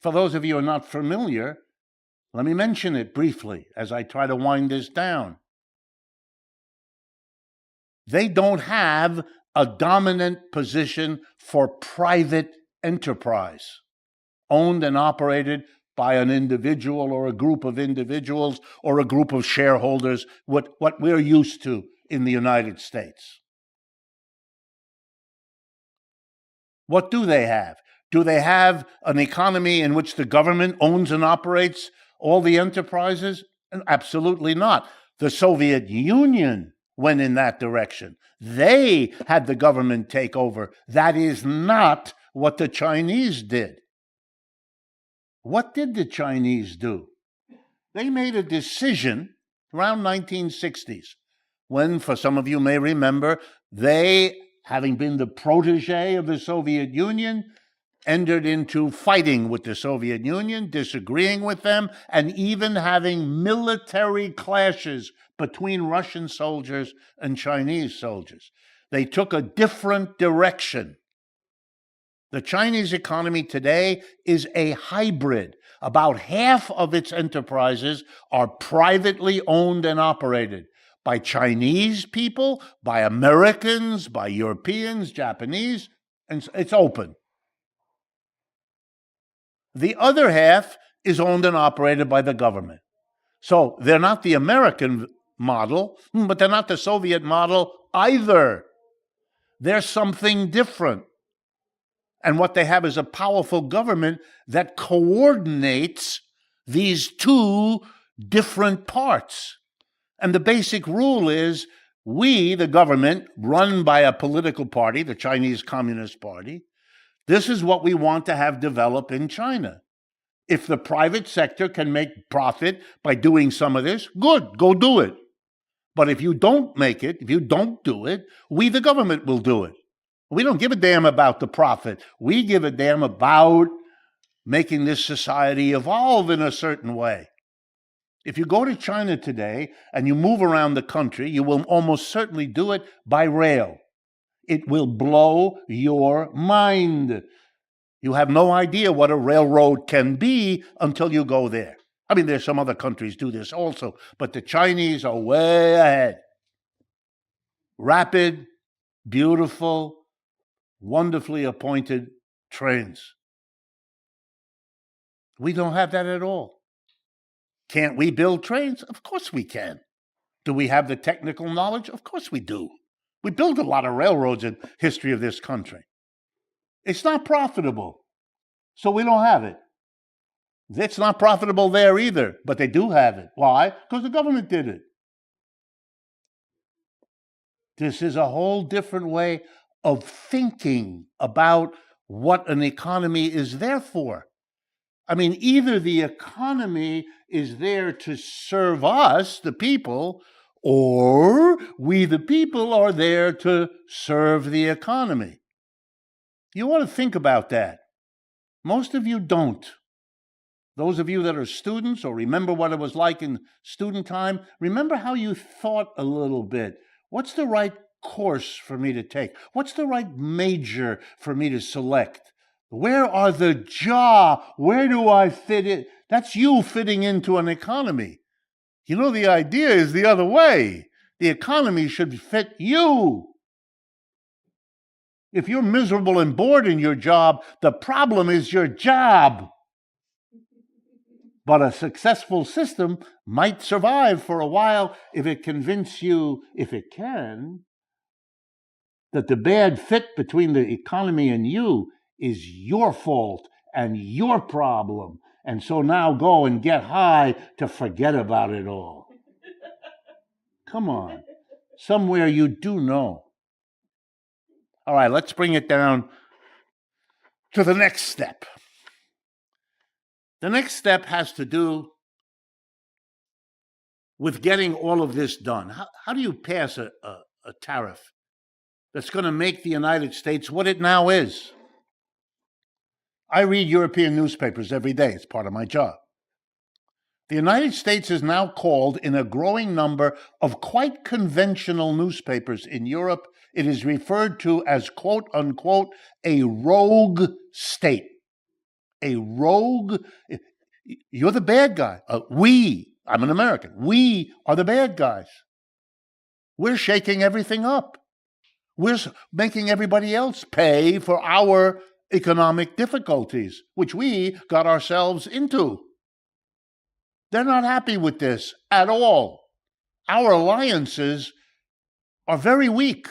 For those of you who are not familiar, let me mention it briefly as I try to wind this down. They don't have a dominant position for private enterprise, owned and operated by an individual or a group of individuals or a group of shareholders, what we're used to in the United States. What do they have? Do they have an economy in which the government owns and operates all the enterprises? Absolutely not. The Soviet Union went in that direction. They had the government take over. That is not what the Chinese did. What did the Chinese do? They made a decision around 1960s when, for some of you may remember, they, having been the protege of the Soviet Union, entered into fighting with the Soviet Union, disagreeing with them, and even having military clashes between Russian soldiers and Chinese soldiers. They took a different direction. The Chinese economy today is a hybrid. About half of its enterprises are privately owned and operated by Chinese people, by Americans, by Europeans, Japanese, and it's open. The other half is owned and operated by the government. So they're not the American model, but they're not the Soviet model either. They're something different. And what they have is a powerful government that coordinates these two different parts. And the basic rule is we, the government, run by a political party, the Chinese Communist Party, this is what we want to have develop in China. If the private sector can make profit by doing some of this, good, go do it. But if you don't make it, if you don't do it, we, the government, will do it. We don't give a damn about the profit. We give a damn about making this society evolve in a certain way. If you go to China today and you move around the country, you will almost certainly do it by rail. It will blow your mind. You have no idea what a railroad can be until you go there. I mean, there's some other countries do this also, but the Chinese are way ahead. Rapid, beautiful, wonderfully appointed trains. We don't have that at all. Can't we build trains? Of course we can. Do we have the technical knowledge? Of course we do. We built a lot of railroads in the history of this country. It's not profitable, so we don't have it. It's not profitable there either, but they do have it. Why? Because the government did it. This is a whole different way of thinking about what an economy is there for. I mean, either the economy is there to serve us, the people, or we, the people, are there to serve the economy. You want to think about that. Most of you don't. Those of you that are students or remember what it was like in student time, remember how you thought a little bit. What's the right course for me to take? What's the right major for me to select? Where are the jobs? Where do I fit in? That's you fitting into an economy. You know, the idea is the other way. The economy should fit you. If you're miserable and bored in your job, the problem is your job. But a successful system might survive for a while if it convinces you, if it can, that the bad fit between the economy and you is your fault and your problem. And so now go and get high to forget about it all. Come on. Somewhere you do know. All right, let's bring it down to the next step. The next step has to do with getting all of this done. How do you pass a tariff that's going to make the United States what it now is? I read European newspapers every day. It's part of my job. The United States is now called, in a growing number of quite conventional newspapers in Europe, it is referred to as, quote unquote, a rogue state. A rogue, you're the bad guy. I'm an American. We are the bad guys. We're shaking everything up. We're making everybody else pay for our economic difficulties, which we got ourselves into. They're not happy with this at all. Our alliances are very weak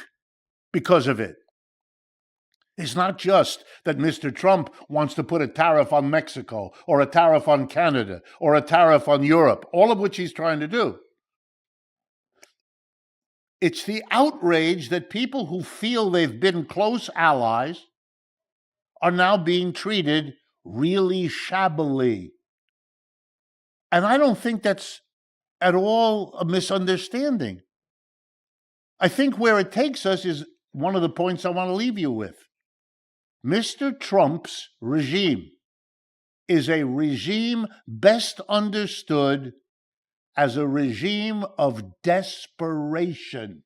because of it. It's not just that Mr. Trump wants to put a tariff on Mexico or a tariff on Canada or a tariff on Europe, all of which he's trying to do. It's the outrage that people who feel they've been close allies are now being treated really shabbily. And I don't think that's at all a misunderstanding. I think where it takes us is one of the points I want to leave you with. Mr. Trump's regime is a regime best understood as a regime of desperation.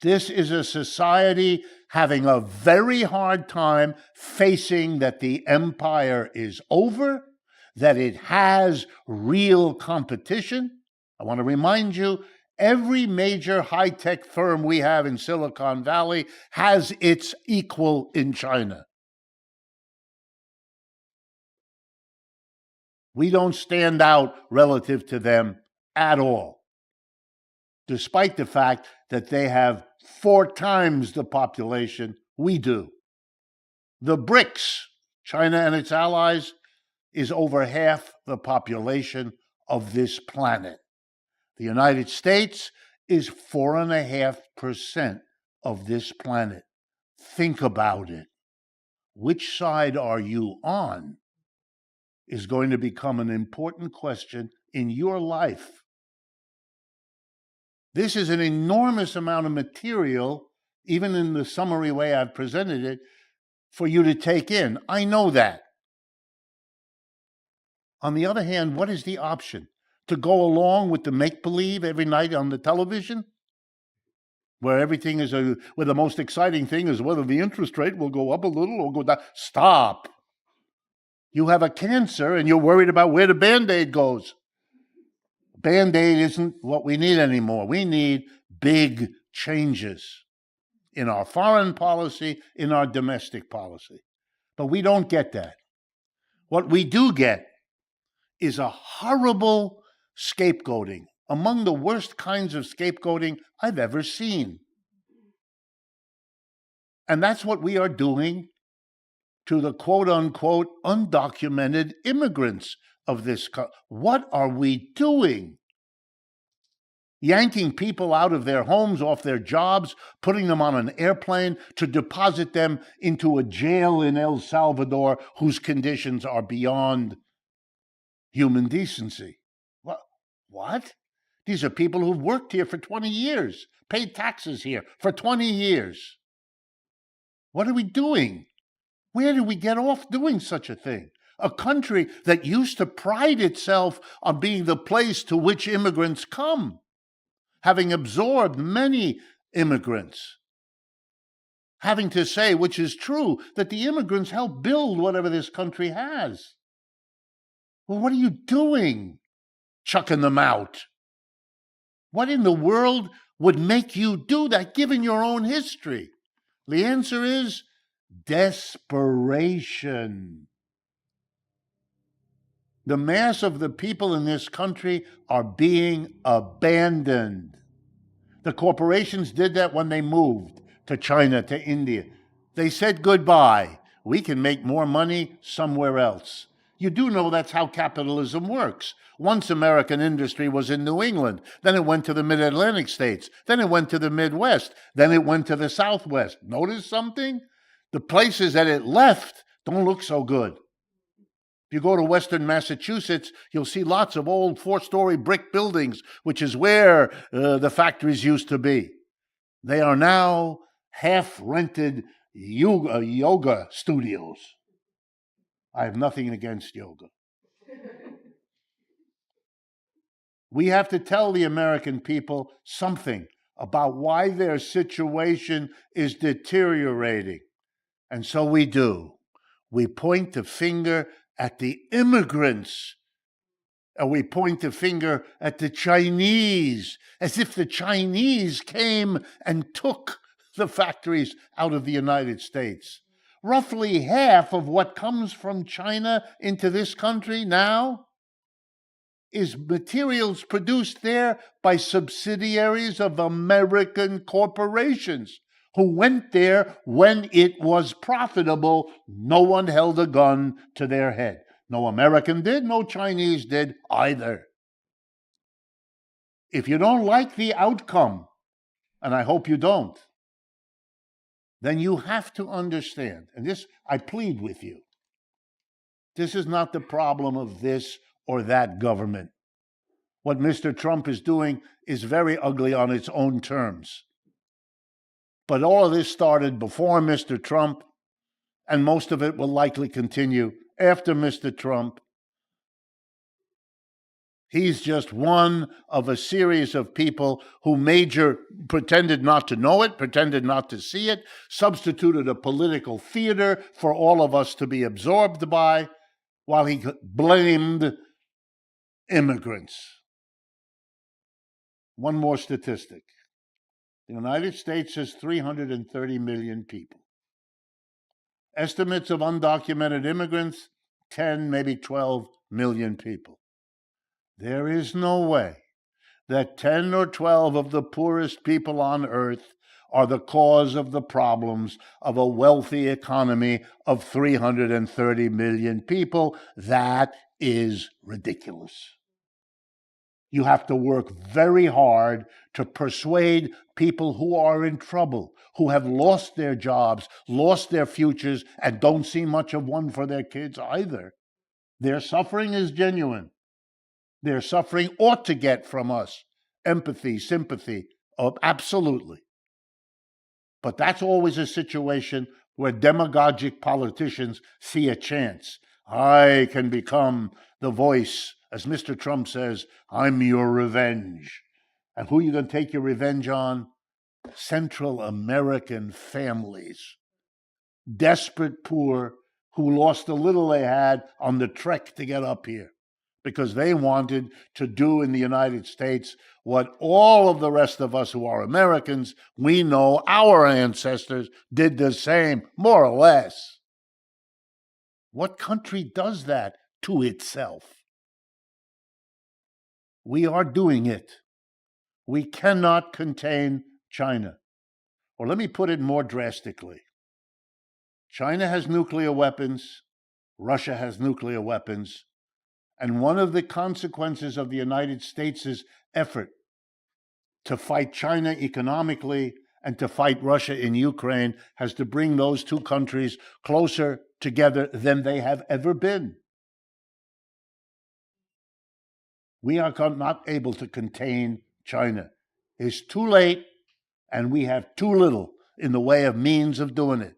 This is a society having a very hard time facing that the empire is over, that it has real competition. I want to remind you, every major high-tech firm we have in Silicon Valley has its equal in China. We don't stand out relative to them at all, despite the fact that they have 4 times the population we do. The BRICS, China and its allies, is over half the population of this planet. The United States is 4.5% of this planet. Think about it. Which side are you on is going to become an important question in your life. This is an enormous amount of material, even in the summary way I've presented it, for you to take in. I know that. On the other hand, what is the option? To go along with the make-believe every night on the television? Where everything is where the most exciting thing is whether the interest rate will go up a little or go down. Stop. You have a cancer and you're worried about where the Band-Aid goes. Band-Aid isn't what we need anymore. We need big changes in our foreign policy, in our domestic policy. But we don't get that. What we do get is a horrible scapegoating, among the worst kinds of scapegoating I've ever seen. And that's what we are doing to the quote-unquote undocumented immigrants of this country. What are we doing? Yanking people out of their homes, off their jobs, putting them on an airplane to deposit them into a jail in El Salvador whose conditions are beyond human decency. What? These are people who've worked here for 20 years, paid taxes here for 20 years. What are we doing? Where did we get off doing such a thing? A country that used to pride itself on being the place to which immigrants come, having absorbed many immigrants, having to say, which is true, that the immigrants help build whatever this country has. Well, what are you doing? Chucking them out. What in the world would make you do that, given your own history? The answer is desperation. The mass of the people in this country are being abandoned. The corporations did that when they moved to China, to India. They said goodbye. We can make more money somewhere else. You do know that's how capitalism works. Once American industry was in New England, then it went to the mid-Atlantic states, then it went to the Midwest, then it went to the Southwest. Notice something? The places that it left don't look so good. If you go to Western Massachusetts, you'll see lots of old 4-story brick buildings, which is where the factories used to be. They are now half-rented yoga studios. I have nothing against yoga. We have to tell the American people something about why their situation is deteriorating. And so we do. We point the finger at the immigrants, and we point the finger at the Chinese, as if the Chinese came and took the factories out of the United States. Roughly half of what comes from China into this country now is materials produced there by subsidiaries of American corporations who went there when it was profitable. No one held a gun to their head. No American did, no Chinese did either. If you don't like the outcome, and I hope you don't, then you have to understand, and this I plead with you, this is not the problem of this or that government. What Mr. Trump is doing is very ugly on its own terms. But all of this started before Mr. Trump, and most of it will likely continue after Mr. Trump. He's just one of a series of people who pretended not to know it, pretended not to see it, substituted a political theater for all of us to be absorbed by, while he blamed immigrants. One more statistic. The United States has 330 million people. Estimates of undocumented immigrants, 10, maybe 12 million people. There is no way that 10 or 12 of the poorest people on earth are the cause of the problems of a wealthy economy of 330 million people. That is ridiculous. You have to work very hard to persuade people who are in trouble, who have lost their jobs, lost their futures, and don't see much of one for their kids either. Their suffering is genuine. Their suffering ought to get from us empathy, sympathy, absolutely. But that's always a situation where demagogic politicians see a chance. I can become the voice, as Mr. Trump says, I'm your revenge. And who are you going to take your revenge on? Central American families. Desperate poor who lost the little they had on the trek to get up here because they wanted to do in the United States what all of the rest of us who are Americans, we know our ancestors did the same, more or less. What country does that to itself? We are doing it. We cannot contain China. Or let me put it more drastically. China has nuclear weapons. Russia has nuclear weapons. And one of the consequences of the United States' effort to fight China economically and to fight Russia in Ukraine has to bring those two countries closer together than they have ever been. We are not able to contain China. It's too late, and we have too little in the way of means of doing it.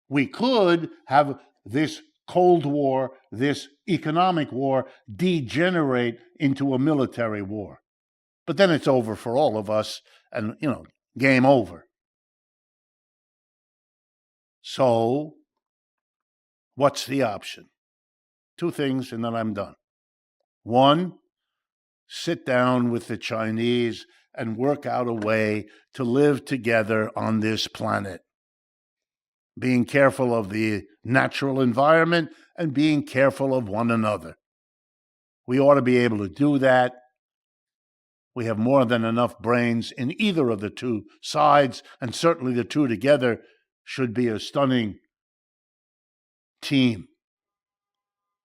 We could have this Cold War, this economic war, degenerate into a military war. But then it's over for all of us, and, game over. So, what's the option? Two things, and then I'm done. One, sit down with the Chinese and work out a way to live together on this planet, being careful of the natural environment and being careful of one another. We ought to be able to do that. We have more than enough brains in either of the two sides, and certainly the two together should be a stunning team.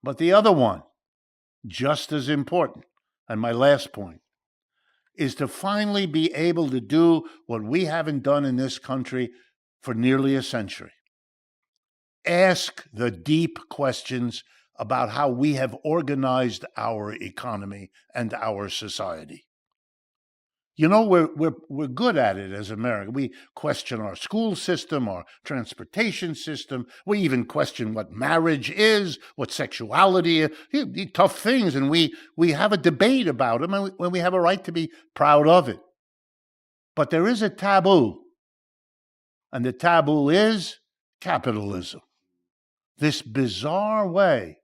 But the other one, just as important, and my last point, is to finally be able to do what we haven't done in this country for nearly a century. Ask the deep questions about how we have organized our economy and our society. You know, we're good at it as America. We question our school system, our transportation system. We even question what marriage is, what sexuality is, tough things, and we have a debate about them, and we have a right to be proud of it. But there is a taboo, and the taboo is capitalism. This bizarre way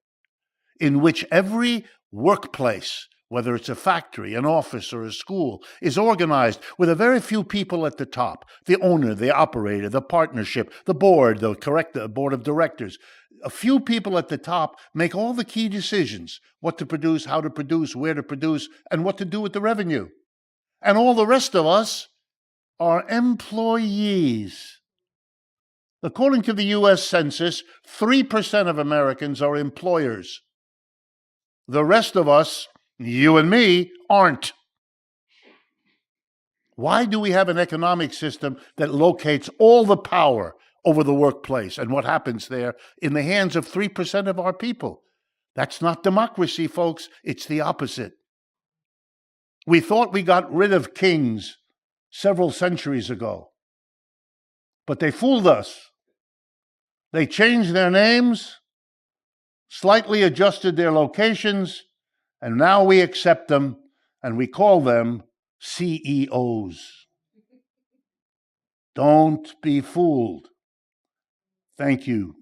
in which every workplace, whether it's a factory, an office, or a school, is organized with a very few people at the top: the owner, the operator, the partnership, the board, the board of directors. A few people at the top make all the key decisions: what to produce, how to produce, where to produce, and what to do with the revenue. And all the rest of us are employees. According to the U.S. Census, 3% of Americans are employers. The rest of us, you and me, aren't. Why do we have an economic system that locates all the power over the workplace and what happens there in the hands of 3% of our people? That's not democracy, folks. It's the opposite. We thought we got rid of kings several centuries ago, but they fooled us. They changed their names, slightly adjusted their locations, and now we accept them, and we call them CEOs. Don't be fooled. Thank you.